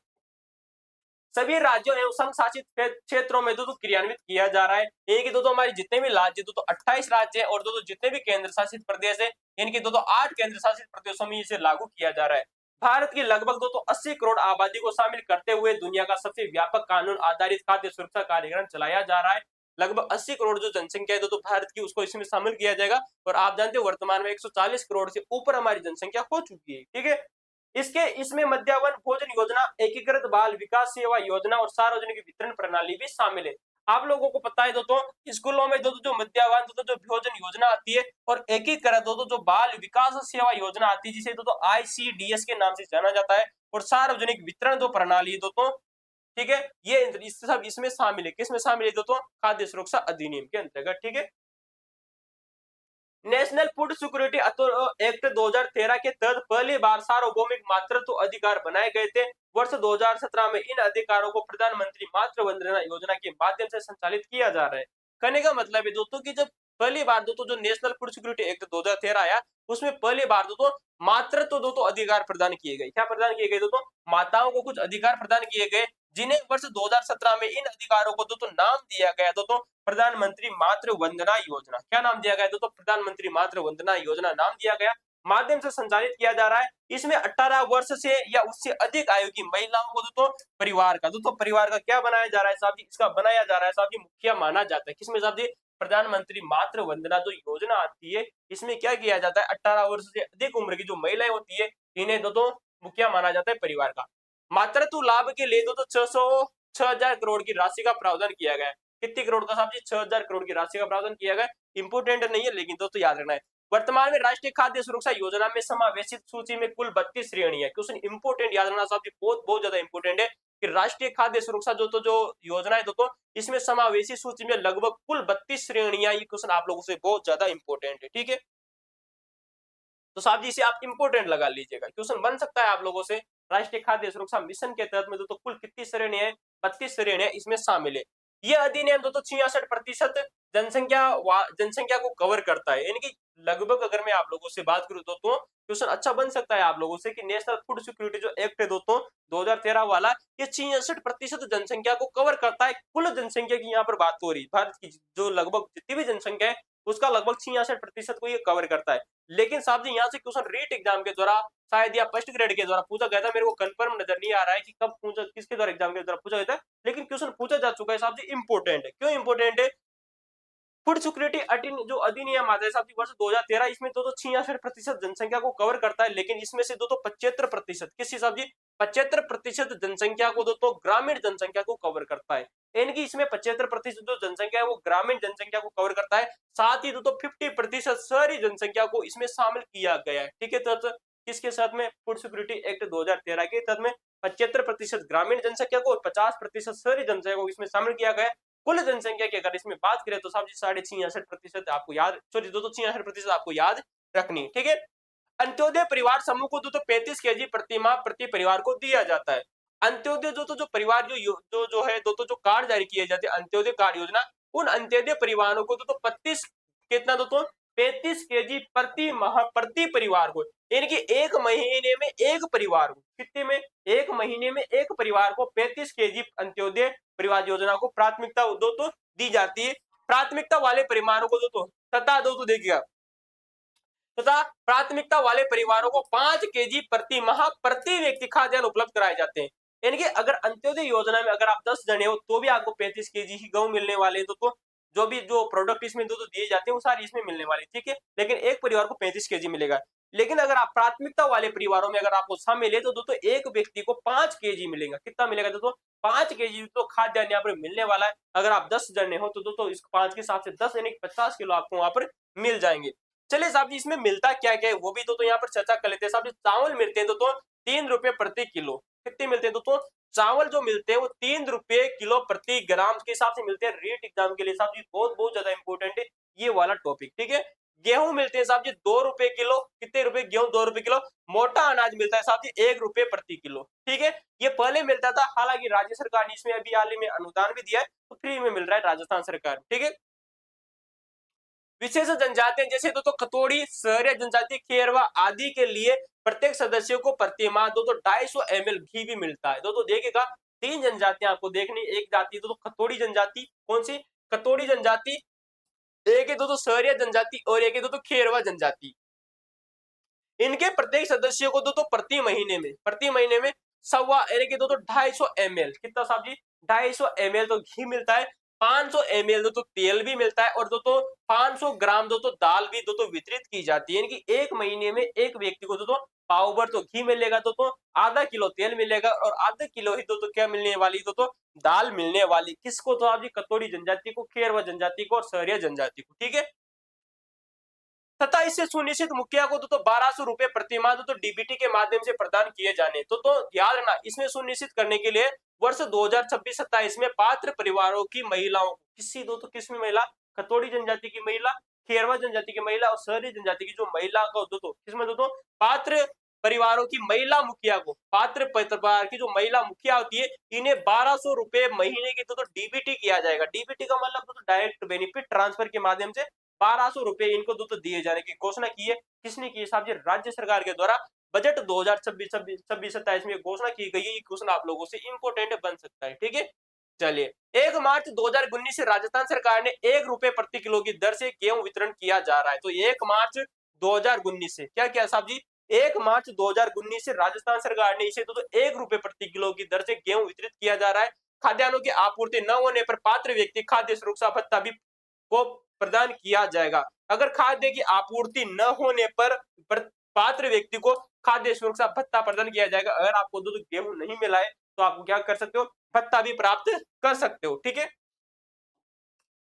Speaker 1: सभी राज्यों एवं संघ शासित क्षेत्रों में दोस्तों क्रियान्वित किया जा रहा है। यानी कि दोस्तों हमारे जितने भी राज्य दोस्तों 28 राज्य है और दोस्तों जितने भी केंद्र शासित प्रदेश है, यानी कि दोस्तों 8 केंद्र शासित प्रदेशों में इसे लागू किया जा रहा है। भारत की लगभग दोस्तों 80 करोड़ आबादी को शामिल करते हुए दुनिया का सबसे व्यापक कानून आधारित खाद्य सुरक्षा कार्यक्रम चलाया जा रहा है। लगभग 80 करोड़ जो जनसंख्या है दोस्तों भारत की, उसको इसमें शामिल किया जाएगा। और आप जानते हो वर्तमान में 140 करोड़ से ऊपर हमारी जनसंख्या हो चुकी है, ठीक है। इसमें मध्याह्न भोजन योजना, एकीकृत बाल विकास सेवा योजना और सार्वजनिक वितरण प्रणाली भी शामिल है। आप लोगों को पता है दोस्तों स्कूलों में दोस्तों जो मध्याह्न दोस्तों जो भोजन योजना आती है और एकीकृत दोस्तों जो बाल विकास सेवा योजना आती है जिसे दोस्तों ICDS के नाम से जाना जाता है, और सार्वजनिक वितरण जो प्रणाली है दोस्तों, ठीक है, ये सब इसमें शामिल है। किसमें शामिल है दोस्तों? खाद्य सुरक्षा अधिनियम के अंतर्गत, ठीक है। नेशनल फूड सिक्योरिटी एक्ट 2013 के तहत पहली बार सार्वभौमिक मातृत्व अधिकार बनाए गए थे। वर्ष 2017 में इन अधिकारों को प्रधानमंत्री मातृ वंदना योजना के माध्यम से संचालित किया जा रहा है। कहने का मतलब है दोस्तों कि जब पहली बार दोस्तों जो नेशनल फूड सिक्योरिटी एक्ट 2013 आया उसमें पहली बार दोस्तों मातृत्व दोस्तों अधिकार प्रदान किए गए। क्या प्रदान किए गए दोस्तों? माताओं को कुछ अधिकार प्रदान किए गए जिन्हें वर्ष 2017 में इन अधिकारों को दोस्तों नाम दिया गया दोस्तों प्रधानमंत्री मातृ वंदना योजना। क्या नाम दिया गया दोस्तों? प्रधानमंत्री मातृ वंदना योजना नाम दिया गया। माध्यम से संचालित किया जा रहा है। इसमें 18 वर्ष से या उससे अधिक आयु की महिलाओं को दोस्तों परिवार का क्या बनाया जा रहा है साहब जी? इसका बनाया जा रहा है साहब जी मुखिया माना जाता है। किसमें साहब जी? प्रधानमंत्री मातृ वंदना जो योजना आती है इसमें क्या किया जाता है? 18 वर्ष से अधिक उम्र की जो महिलाएं होती है इन्हें दोस्तों मुखिया माना जाता है परिवार का। मातृत्व लाभ के लिए दोस्तों 6,000 करोड़ की राशि का प्रावधान किया गया है। कितनी करोड़ का साहब जी? 6,000 करोड़ की राशि का प्रावधान किया गया। इंपोर्टेंट नहीं है लेकिन दोस्तों याद रखना है। वर्तमान में राष्ट्रीय खाद्य सुरक्षा योजना में समावेशित सूची में कुल 32 श्रेणी है। क्वेश्चन इंपोर्टेंट याद रखना साहब जी, बहुत बहुत ज्यादा इंपोर्टेंट है कि राष्ट्रीय खाद्य सुरक्षा जो योजना है दोस्तों इसमें समावेशी सूची में लगभग कुल 32 श्रेणियां। ये क्वेश्चन आप लोगों से बहुत ज्यादा इंपोर्टेंट है, ठीक है। तो साहब जी इसे आप इंपोर्टेंट लगा लीजिएगा, क्वेश्चन बन सकता है आप लोगों से। राष्ट्रीय खाद्य सुरक्षा मिशन के तहत में दोस्तों कुल कितनी श्रेणियां है? 32 श्रेणियां इसमें शामिल है। यह अधिनियम दोस्तों 66% जनसंख्या को कवर करता है। यानी कि लगभग अगर मैं आप लोगों से बात करूं दोस्तों क्वेश्चन अच्छा बन सकता है आप लोगों से कि नेशनल फूड सिक्योरिटी जो एक्ट है दोस्तों 2013 वाला, ये 66% जनसंख्या को कवर करता है। कुल जनसंख्या की यहाँ पर बात हो रही, भारत की जो लगभग जितनी भी जनसंख्या है उसका लगभग 66% को ये कवर करता है। लेकिन साहब जी यहाँ से क्वेश्चन रीट एग्जाम के द्वारा शायद या फर्स्ट ग्रेड के द्वारा पूछा गया था, मेरे को कंफर्म नजर नहीं आ रहा है कि कब पूछा, किसके द्वारा एग्जाम के द्वारा पूछा गया था, लेकिन क्वेश्चन पूछा जा चुका है साहब जी। इंपोर्टेंट है। क्यों इंपोर्टेंट है? फूड सिक्योरिटी जो अधिनियम आता है साहब जी वर्ष 2013, इसमें तो 66% जनसंख्या को कवर करता है। लेकिन इसमें से दोस्तों 75% किस हिसाब जी? 75% जनसंख्या को दोस्तों ग्रामीण जनसंख्या को कवर करता है। यानी कि इसमें 75% जो जनसंख्या है वो ग्रामीण जनसंख्या को कवर करता है। साथ ही दोस्तों 50% शहरी जनसंख्या को इसमें शामिल किया गया है, ठीक है। तो किसके साथ में? फूड सिक्योरिटी एक्ट 2013 के तहत में 75% ग्रामीण जनसंख्या को और 50% शहरी जनसंख्या को इसमें शामिल किया गया है। कुल जनसंख्या की अगर इसमें बात करें तो साहब जी 66.66% आपको याद, सॉरी दोस्तों 66% आपको याद रखनी, ठीक है। अंत्योदय परिवार समूह को दोस्तों 35 केजी प्रति माह प्रति परिवार को दिया जाता है। अंत्योदय जो परिवार जो है दोस्तों जो कार्ड जारी किए जाते हैं अंत्योदय कार्ड योजना, उन अंत्योदय परिवारों को दोस्तों 25 कितना दोस्तों 35 केजी प्रति माह प्रति परिवार को, यानी कि एक महीने में एक परिवार को कितने में एक महीने में एक परिवार को 35 केजी अंत्योदय परिवार योजना को प्राथमिकता दोस्तों दी जाती है। प्राथमिकता वाले परिवारों को दोस्तों तथा दोस्तों देखिएगा तथा प्राथमिकता वाले परिवारों को 5 केजी प्रति माह प्रति व्यक्ति खाद्यान्न उपलब्ध कराए जाते हैं। यानी कि अगर अंत्योदय योजना में अगर आप 10 जने हो तो भी आपको 35 केजी ही गेहूं मिलने वाले हैं। तो जो भी जो प्रोडक्ट इसमें दो दिए जाते हैं वो सारी इसमें मिलने वाले, ठीक है। लेकिन एक परिवार को 35 केजी मिलेगा। लेकिन अगर आप प्राथमिकता वाले परिवारों में अगर आपको शामिल है तो दोस्तों एक व्यक्ति को 5 केजी मिलेगा। कितना मिलेगा दोस्तों 5 केजी तो खाद्यान्न यहाँ पर मिलने वाला है। अगर आप 10 जने हो तो दोस्तों इस 5 के हिसाब से 10 यानी 50 किलो आपको वहां पर मिल जाएंगे। चलिए साहब जी इसमें मिलता क्या क्या है वो भी तो यहाँ पर चर्चा कर लेते हैं साहब जी। चावल मिलते हैं तो 3 रुपए प्रति किलो। कितने मिलते हैं तो चावल जो मिलते हैं वो 3 रुपए किलो प्रति ग्राम के हिसाब से मिलते हैं। रीट एग्जाम के लिए साहब जी बहुत बहुत ज्यादा इंपॉर्टेंट है ये वाला टॉपिक, ठीक है। गेहूं मिलते हैं साहब जी 2 रुपए किलो। कितने रुपए गेहूं 2 रुपए किलो। मोटा अनाज मिलता है साहब जी 1 रुपए प्रति किलो, ठीक है। ये पहले मिलता था, हालांकि राज्य सरकार ने इसमें अभी हाल ही में अनुदान भी दिया है तो फ्री में मिल रहा है राजस्थान सरकार, ठीक है। विशेष जनजातियां जैसे तो खतोड़ी सहरिया जनजाति खेरवा आदि के लिए प्रत्येक सदस्य को प्रति माह 250 ml घी भी मिलता है। देखिएगा 3 जनजातियां आपको देखनी, एक जाति खतोड़ी जनजाति, कौन सी खतोड़ी जनजाति, एक है सहरिया जनजाति और एक है खेरवा जनजाति। इनके प्रत्येक सदस्य को प्रति महीने में सवा यानी कि 250 ml कितना साहब जी 250 ml तो घी मिलता है। 500 ml तेल भी मिलता है और 500 ग्राम दाल भी वितरित की जाती है। यानी कि एक महीने में एक व्यक्ति को पाव भर तो घी मिलेगा, आधा किलो तेल मिलेगा और आधा किलो ही क्या मिलने वाली दाल मिलने वाली। किसको तो आप जी कतोड़ी जनजाति को, खेरवा जनजाति को और सहरिया जनजाति को, ठीक है। तथा इससे सुनिश्चित मुखिया को 1200 रुपए प्रति माह डीबीटी के माध्यम से प्रदान किए जाने। तो याद रखना इसमें सुनिश्चित करने के लिए वर्ष 2026-27 में पात्र परिवारों की महिलाओं किसी किसमें महिला खतोड़ी जनजाति की महिला, खेरवा जनजाति की महिला और सहरी जनजाति की जो महिला को किसमें पात्र परिवारों की महिला मुखिया को, पात्र परिवार की जो महिला मुखिया होती है इन्हें 1200 रुपए महीने की डीबीटी किया जाएगा। डीबीटी का मतलब डायरेक्ट बेनिफिट ट्रांसफर के माध्यम से 1200 रुपए इनको दिए जाने की घोषणा की है। किसने की साहब जी राज्य सरकार के द्वारा बजट 2026-27 में घोषणा की गई है। ये घोषणा आप लोगों से इंपोर्टेंट बन सकता है, ठीक है। चलिए 1 मार्च 2019 से राजस्थान सरकार ने 1 रुपए प्रति किलो की दर से गेहूं वितरण किया जा रहा है। तो 1 मार्च 2019 से क्या किया साहब जी 1 मार्च 2019 से राजस्थान सरकार ने इसे 1 रुपए प्रति किलो की दर से गेहूं वितरित किया जा रहा है। खाद्यान्नों की आपूर्ति न होने पर पात्र व्यक्ति खाद्य सुरक्षा भत्ता भी को प्रदान किया जाएगा। अगर खाद्य की आपूर्ति न होने पर पात्र व्यक्ति को खाद्य सुरक्षा भत्ता प्रदान किया जाएगा। अगर आपको गेहूं नहीं मिला है तो आप क्या कर सकते हो, भत्ता भी प्राप्त कर सकते हो, ठीक है।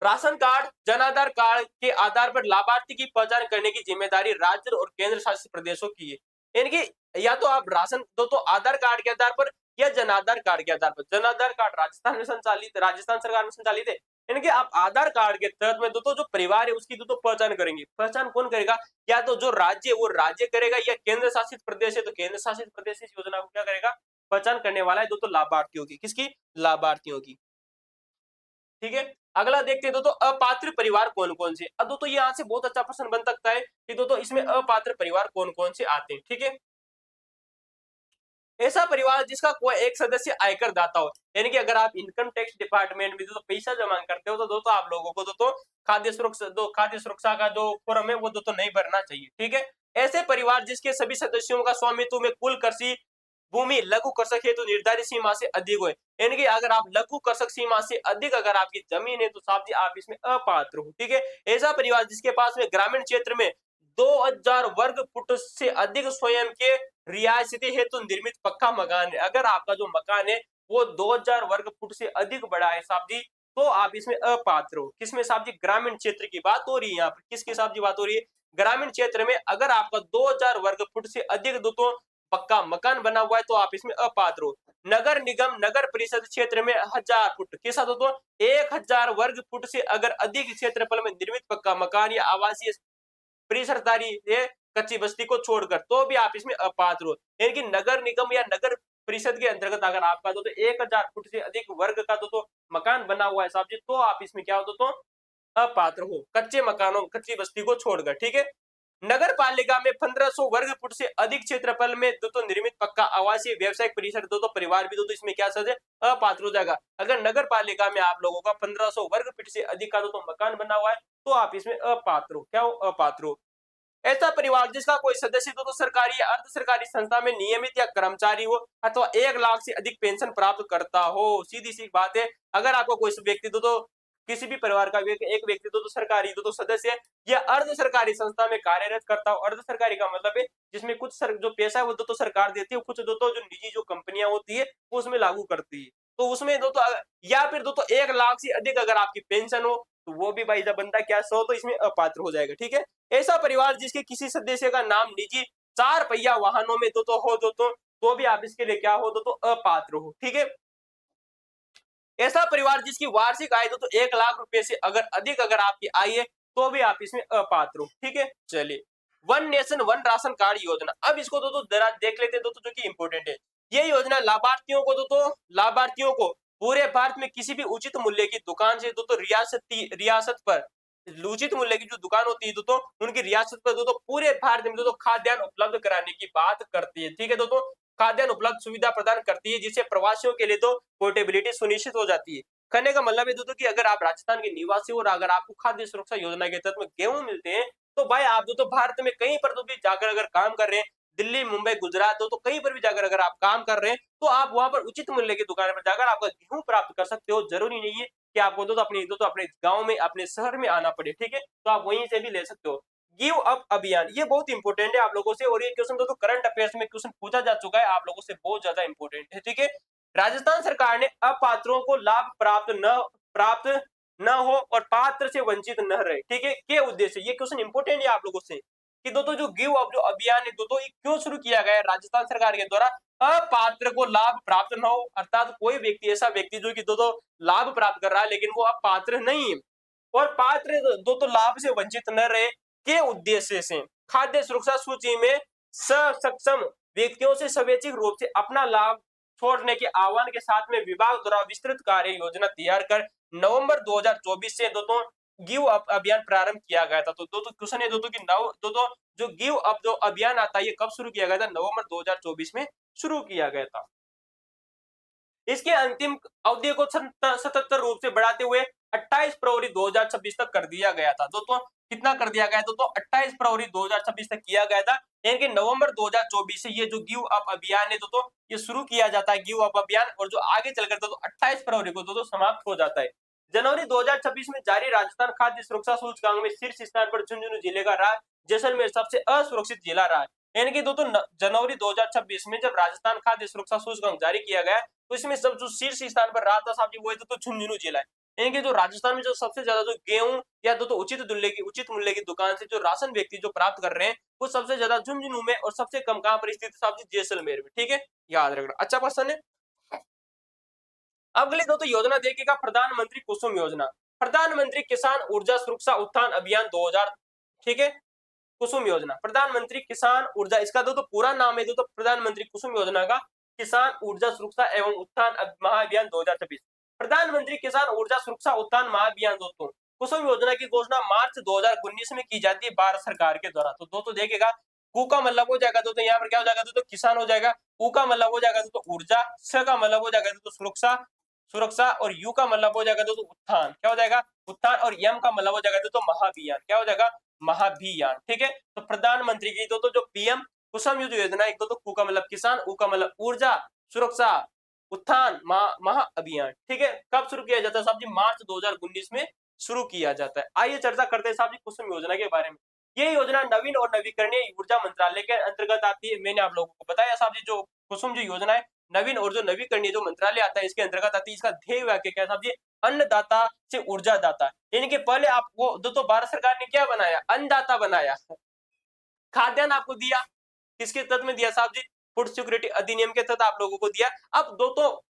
Speaker 1: Ration card Jan Aadhaar card के आधार पर लाभार्थी की पहचान करने की जिम्मेदारी राज्य और केंद्र शासित प्रदेशों की है। यानी कि या तो आप राशन दो तो आधार कार्ड के आधार पर या जन आधार कार्ड के आधार पर। जन आधार कार्ड राजस्थान सरकार में संचालित है। यानी कि आप आधार कार्ड के तहत में जो परिवार है उसकी पहचान करेंगे। पहचान कौन करेगा, या तो जो राज्य वो राज्य करेगा या केंद्र शासित प्रदेश है तो केंद्र शासित प्रदेश इस योजना को क्या करेगा, पहचान करने वाला है। लाभार्थियों की, किसकी, लाभार्थियों की, ठीक है। अगला देखते हैं अपात्र परिवार कौन कौन से। अब ये यहाँ से बहुत अच्छा प्रश्न बन सकता है कि इसमें अपात्र परिवार कौन कौन से आते हैं, ठीक है। ऐसा परिवार जिसका कोई एक सदस्य आयकर दाता हो, यानी कि अगर आप इनकम टैक्स डिपार्टमेंट में पैसा जमा करते हो तो आप लोगों को खाद्य सुरक्षा का जो फॉर्म है वो नहीं भरना चाहिए, ठीक है। ऐसे परिवार जिसके सभी सदस्यों का स्वामित्व में कुल कृषि भूमि लघु कृषक हेतु निर्धारित सीमा से अधिक हो, यानी कि अगर आप लघु कृषक सीमा से अधिक अगर आपकी जमीन है तो साहब जी आप इसमें अपात्र हो, ठीक है। ऐसा परिवार जिसके पास में ग्रामीण क्षेत्र में 2000 वर्ग फुट से अधिक स्वयं के रियायती हेतु निर्मित पक्का मकान है। अगर आपका जो मकान है वो 2000 वर्ग फुट से अधिक बड़ा है साहब जी तो आप इसमें अपात्र हो। किसमें साहब जी, ग्रामीण क्षेत्र की बात हो रही है यहाँ पर। किसकी साहब जी बात हो रही है, ग्रामीण क्षेत्र में अगर आपका 2000 वर्ग फुट से अधिक पक्का मकान बना हुआ है तो आप इसमें अपात्र हो। नगर निगम नगर परिषद क्षेत्र में 1000 फुट के साथ 1000 वर्ग फुट से अगर अधिक क्षेत्रफल में निर्मित पक्का मकान या आवासीय परिसरदारी कच्ची बस्ती को छोड़कर, तो भी आप इसमें अपात्र हो। यानी कि नगर निगम या नगर परिषद के अंतर्गत अगर आपका तो 1000 फुट से अधिक वर्ग का तो मकान बना हुआ है साहब जी, तो आप इसमें क्या हो तो अपात्र हो, कच्चे मकानों कच्ची बस्ती को छोड़कर, ठीक है। नगर पालिका में 1500 वर्ग फुट से अधिक क्षेत्रफल में तो निर्मित पक्का आवासीय व्यवसायिक परिसर तो परिवार भी तो इसमें क्या सज है अपात्र हो जाएगा। अगर नगर पालिका में आप लोगों का 1500 वर्ग फीट से अधिक का तो मकान बना हुआ है, तो आप इसमें अपात्र हो, क्या हो अपात्र हो। ऐसा परिवार जिसका कोई सदस्य तो सरकारी या अर्ध सरकारी संस्था में नियमित या कर्मचारी हो अथवा 1 लाख से अधिक पेंशन प्राप्त करता हो। सीधी सी बात है, अगर आपको कोई व्यक्ति तो किसी भी परिवार का एक व्यक्ति तो सरकारी तो सदस्य है या अर्ध सरकारी संस्था में कार्यरत करता हो। अर्ध सरकारी का मतलब है जिसमें कुछ जो पैसा है वो तो सरकार देती है, कुछ तो जो निजी जो कंपनियां होती है वो उसमें लागू करती है। तो उसमें या फिर 1 लाख से अधिक अगर आपकी पेंशन हो तो वो भी भाई जब बंदा क्या सो तो इसमें अपात्र हो जाएगा, ठीक है। ऐसा परिवार जिसके किसी सदस्य का नाम निजी 4 पहिया वाहनों में तो हो तो भी आप इसके लिए क्या हो तो अपात्र हो, ठीक है। ऐसा परिवार जिसकी वार्षिक आय तो 1 लाख रुपए से अगर अधिक अगर आपकी आय है तो भी आप इसमें अपात्र हो, ठीक है। चलिए, one nation one ration card योजना, अब इसको तो जरा देख लेते तो जो कि इंपोर्टेंट है। ये योजना लाभार्थियों को लाभार्थियों को पूरे भारत में किसी भी उचित मूल्य की दुकान से रियासत पर उचित मूल्य की जो दुकान होती है तो उनकी रियासत पर पूरे भारत में खाद्यान्न उपलब्ध कराने की बात करती है, ठीक है। खाद्यान्न उपलब्ध सुविधा प्रदान करती है जिससे प्रवासियों के लिए तो पोर्टेबिलिटी सुनिश्चित हो जाती है। कहने का मतलब है दोस्तों कि अगर आप राजस्थान के निवासी हो और अगर आपको खाद्य सुरक्षा योजना के तहत में गेहूं मिलते हैं तो भाई आप भारत में कहीं पर भी जाकर अगर काम कर रहे हैं, दिल्ली मुंबई गुजरात तो कहीं पर भी जाकर अगर आप काम कर रहे हैं तो आप वहां पर उचित मूल्य की दुकान पर जाकर आपका गेहूं प्राप्त कर सकते हो। जरूरी नहीं है कि आपको अपने गाँव में अपने शहर में आना पड़े, ठीक है। तो आप वहीं से भी ले सकते हो। गिव अप अभियान, ये बहुत इंपॉर्टेंट है आप लोगों से और ये क्वेश्चन करंट अफेयर्स में क्वेश्चन पूछा जा चुका है आप लोगों से, बहुत ज्यादा इंपॉर्टेंट है, ठीक है। राजस्थान सरकार ने अपात्रों को लाभ प्राप्त न हो और पात्र से वंचित न रहे, ठीक है, के उद्देश्य, ये क्वेश्चन इंपॉर्टेंट है आप लोगों से कि जो गिव अप जो अभियान है ये क्यों शुरू किया गया है राजस्थान सरकार के द्वारा। अपात्र को लाभ प्राप्त न हो, अर्थात कोई व्यक्ति ऐसा व्यक्ति जो कि लाभ प्राप्त कर रहा है लेकिन वो अपात्र नहीं है और पात्र लाभ से वंचित न रहे के उद्देश्य से खाद्य सुरक्षा सूची में सक्षम व्यक्तियों से स्वैच्छिक रूप से अपना लाभ छोड़ने के आह्वान के साथ में विभाग द्वारा विस्तृत कार्य योजना तैयार कर नवंबर 2024 से गिव अप अभियान प्रारंभ किया गया था। तो क्वेश्चन है कि जो गिव अप जो अभियान आता है ये कब शुरू किया गया था, नवंबर 2024 में शुरू किया गया था। इसके अंतिम अवधि को 77 रूप से बढ़ाते हुए 28 फरवरी 2026 तक कर दिया गया था। कितना कर दिया गया तो 28 फरवरी 2026 तक किया गया था। यानी कि नवंबर 2024 से ये जो गिव अप अभियान है ये शुरू किया जाता है गिव अप अभियान, और जो आगे चलकर 28 फरवरी को समाप्त हो जाता है। जनवरी 2026 में जारी राजस्थान खाद्य सुरक्षा सूचकांक में शीर्ष स्थान पर झुंझुनू जिले का रहा, जैसलमेर सबसे असुरक्षित जिला रहा है। यानी कि जनवरी 2026 में जब राजस्थान खाद्य सुरक्षा सूचकांक जारी किया गया तो इसमें सब जो शीर्ष स्थान पर रहा था साहब जी वो है झुंझुनू जिला है। यानी कि जो राजस्थान में जो सबसे ज्यादा जो गेहूं या उचित मूल्य की दुकान से जो राशन व्यक्ति जो प्राप्त कर रहे हैं वो सबसे ज्यादा झुंझुनू में और सबसे कम कहां पर स्थित साहब जी जैसलमेर में, ठीक है, याद रखना। अच्छा क्वेश्चन है। अगले योजना देखिएगा प्रधानमंत्री कुसुम योजना, प्रधानमंत्री किसान ऊर्जा सुरक्षा उत्थान अभियान 2000, ठीक है, कुसुम योजना प्रधानमंत्री किसान ऊर्जा, इसका पूरा नाम है प्रधानमंत्री कुसुम योजना का किसान ऊर्जा सुरक्षा एवं उत्थान महाअभियान 2026। प्रधानमंत्री किसान ऊर्जा सुरक्षा उत्थान महाअभियान कुसुम योजना की घोषणा मार्च 2019 में की जाती है भारत सरकार के द्वारा। तो देखिएगा कु का मतलब हो जाएगा यहाँ पर क्या हो जाएगा किसान हो जाएगा, उ का मतलब हो जाएगा ऊर्जा, स का मतलब हो जाएगा सुरक्षा और यू का मतलब हो जाएगा उत्थान, क्या हो जाएगा उत्थान, और यम का मतलब हो जाएगा महाभियान, क्या हो जाएगा महाभियान, ठीक है। तो प्रधानमंत्री की जो पीएम कुसुम योजना, एक कु का मतलब किसान, उ का मतलब ऊर्जा सुरक्षा उत्थान महाअभियान, ठीक है, कब शुरू किया जाता है साहब जी, मार्च 2019 में शुरू किया जाता है। आइए चर्चा करते हैं साहब जी कुसुम योजना के बारे में। ये योजना नवीन और नवीकरणीय ऊर्जा मंत्रालय के अंतर्गत आती है। मैंने आप लोगों को बताया साहब जी जो कुसुम जो योजना है नवीन और जो नवीकरणीय जो मंत्रालय आता है इसके अंतर्गत आती है। इसका ध्येय वाक्य क्या है साहब जी, अन्नदाता से ऊर्जा दाता, यानी कि पहले आपको भारत सरकार ने क्या बनाया, अन्नदाता बनाया, खाद्यान्न आपको दिया, किसके तहत में दिया साहब जी, फूड सिक्योरिटी अधिनियम के तहत आप लोगों को दिया। अब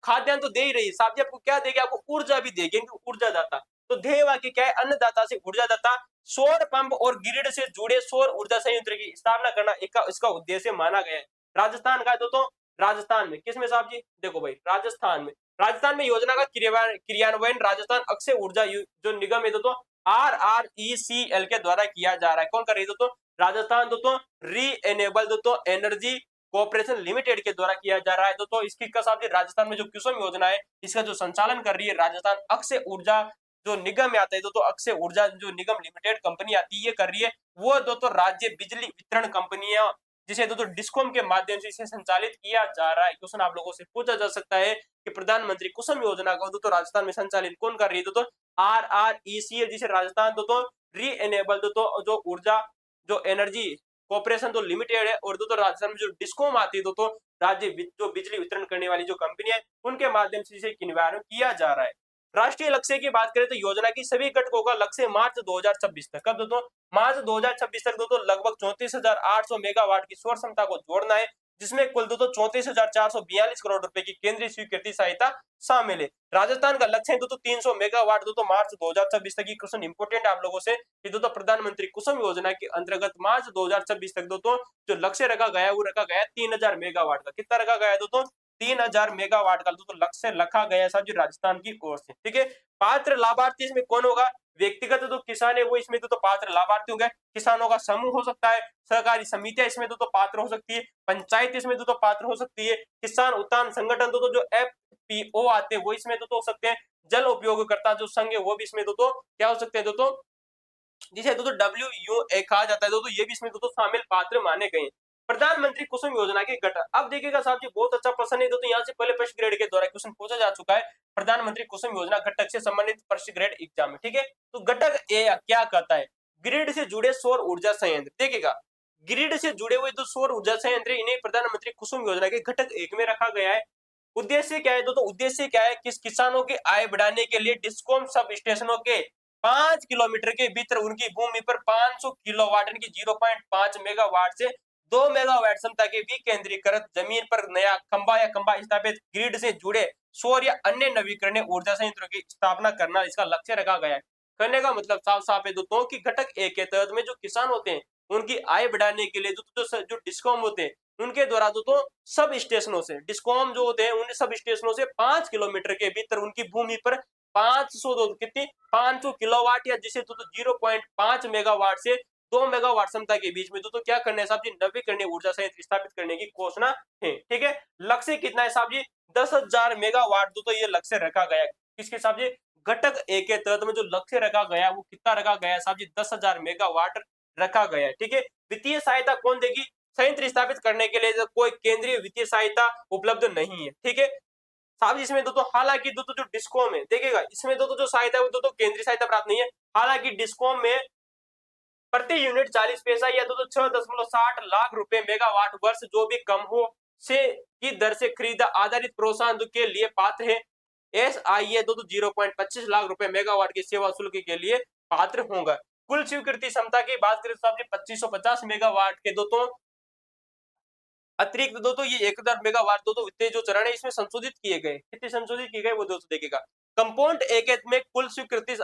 Speaker 1: खाद्यान्न तो दे ही रही है साहब जी, आपको क्या देगी, आपको ऊर्जा भी देगी, ऊर्जा दाता। तो ध्येय वाक्य क्या है, अन्नदाता से ऊर्जा दाता, सौर पंप और ग्रिड से जुड़े सौर ऊर्जा संयंत्र की स्थापना करना इसका उद्देश्य माना गया है। राजस्थान का दोस्तों, राजस्थान में किसमें साहब जी, देखो भाई राजस्थान में योजना का क्रियान्वयन राजस्थान अक्षय ऊर्जा जो निगम है दोस्तों RRECL के द्वारा किया जा रहा है। कौन कर रही है दोस्तों, राजस्थान दोस्तों रीएनेबल दोस्तों एनर्जी कॉर्पोरेशन लिमिटेड के द्वारा किया जा रहा है। दोस्तों इसकी का साहब जी राजस्थान में जो कुसुम योजना है इसका जो संचालन कर रही है राजस्थान अक्षय ऊर्जा जो निगम में आता है दोस्तों, अक्षय ऊर्जा जो निगम लिमिटेड कंपनी आती है ये कर रही है। वो दोस्तों राज्य बिजली वितरण कंपनियां जिसे दोस्तों डिस्कॉम के माध्यम से इसे संचालित किया जा रहा है। क्वेश्चन आप लोगों से पूछा जा सकता है कि प्रधानमंत्री कुसुम योजना को दोस्तों राजस्थान में संचालित कौन कर रही है, दोस्तों RRECL जिसे राजस्थान दोस्तों रीएनेबल दोस्तों जो ऊर्जा जो एनर्जी कॉर्पोरेशन तो लिमिटेड है, और दोस्तों राजस्थान में जो डिस्कॉम आती है दोस्तों राज्य जो बिजली वितरण करने वाली जो कंपनी है उनके माध्यम से इसे किन्वयन किया जा रहा है। राष्ट्रीय लक्ष्य की बात करें तो योजना की सभी घटकों का लक्ष्य मार्च 2026 तक, कब दोस्तों मार्च 2026 तक दोस्तों लगभग 34,800 मेगावाट की सौर क्षमता को जोड़ना है, जिसमें कुल दोस्तों 34,442 करोड़ रुपए की केंद्रीय स्वीकृति सहायता शामिल है। राजस्थान का लक्ष्य है दोस्तों 300 मेगावाट दोस्तों मार्च 2026 तक। की क्वेश्चन इंपोर्टेंट आप लोगों से कि दोस्तों प्रधानमंत्री कुसुम योजना के अंतर्गत मार्च 2026 तक दोस्तों जो लक्ष्य रखा गया वो रखा गया 3000 मेगावाट का। कितना रखा गया दोस्तों, 3000 मेगावाट का दोस्तों लक्ष्य रखा गया साहब जी राजस्थान की ओर से। ठीक है, पात्र लाभार्थी इसमें कौन होगा, व्यक्तिगत जो किसान है वो इसमें तो पात्र लाभार्थी होंगे, किसानों का समूह हो सकता है, सहकारी समितियां इसमें तो पात्र हो सकती है, पंचायत इसमें तो पात्र हो सकती है, किसान उत्थान संगठन तो जो FPO आते हैं वो इसमें तो हो सकते हैं, जल उपयोगकर्ता जो संघ है वो भी इसमें तो क्या हो सकते हैं दोस्तों, जिसे दोस्तों WUA कहा जाता है दोस्तों, ये भी इसमें दोस्तों शामिल पात्र माने गए। प्रधानमंत्री कुसुम योजना के घटक, अब देखिएगा साहब जी बहुत अच्छा प्रश्न है दोस्तों, यहाँ से पहले फर्स्ट ग्रेड के द्वारा क्वेश्चन पूछा जा चुका है प्रधानमंत्री कुसुम योजना घटक से संबंधित फर्स्ट ग्रेड एग्जाम में। ठीक है, तो घटक ए क्या कहता है, ग्रिड से जुड़े सौर ऊर्जा संयंत्र। देखिएगा ग्रिड से जुड़े हुए जो सौर ऊर्जा संयंत्र इन्हें प्रधानमंत्री कुसुम योजना के घटक एक में रखा गया है। उद्देश्य क्या है दोस्तों, उद्देश्य क्या है कि किसानों की आय बढ़ाने के लिए डिस्कॉम सब स्टेशनों के 5 किलोमीटर के भीतर उनकी भूमि पर 500 किलोवाट की 0.5 मेगावाट से 2 मेगावाट क्षमता के विकेंद्रीकृत जमीन पर नया खंबा या खंबा स्थापित ग्रिड से जुड़े सौर या अन्य नवीकरणीय ऊर्जा संयंत्रों की स्थापना करना इसका लक्ष्य रखा गया है। करने का मतलब साफ साफ है दोस्तों कि घटक ए के तहत में जो किसान होते हैं उनकी आय बढ़ाने के लिए जो डिस्कॉम होते हैं उनके द्वारा दोस्तों सब स्टेशनों से डिस्कॉम जो होते हैं उन सब स्टेशनों से 5 किलोमीटर के भीतर उनकी भूमि पर 500 कितनी 500 किलोवाट या जिसे दोस्तों 0.5 मेगावाट से 2 मेगावाट क्षमता के बीच में दोस्तों क्या करना है साहब जी, नवीकरणीय ऊर्जा संयंत्र स्थापित करने की घोषणा है। ठीक है, लक्ष्य कितना है साहब जी, 10,000 मेगावाट दोस्तों ये लक्ष्य रखा गया। किसके साहब जी, घटक ए के तहत में जो लक्ष्य रखा गया वो कितना रखा गया साहब जी, 10,000 मेगावाट रखा गया। ठीक है, वित्तीय सहायता कौन देगी, संयंत्र स्थापित करने के लिए कोई केंद्रीय वित्तीय सहायता उपलब्ध नहीं है। ठीक है साहब, इसमें दोस्तों हालांकि दोस्तों जो डिस्कॉम है देखिएगा इसमें दोस्तों जो सहायता है वो दोस्तों केंद्रीय सहायता प्राप्त नहीं है। हालांकि डिस्कॉम में प्रति यूनिट 40 पैसा या दोस्तों 6.60 लाख रुपए मेगावाट वर्ष जो भी कम हो से की दर से खरीद आधारित प्रोत्साहन के लिए पात्र है। SIA दोस्तों 0.25 लाख रुपए मेगावाट की सेवा शुल्क के लिए पात्र होगा। कुल स्वीकृति क्षमता की बात करें तो 2550 मेगावाट के दोस्तों अतिरिक्त दोस्तों ये 1000 मेगावाट दोस्तों वित्तीय जो चरण है इसमें संशोधित किए गए। कितने संशोधित किए गए वो दोस्तों देखिएगा। कंपाउंड एक में कुल स्वीकृति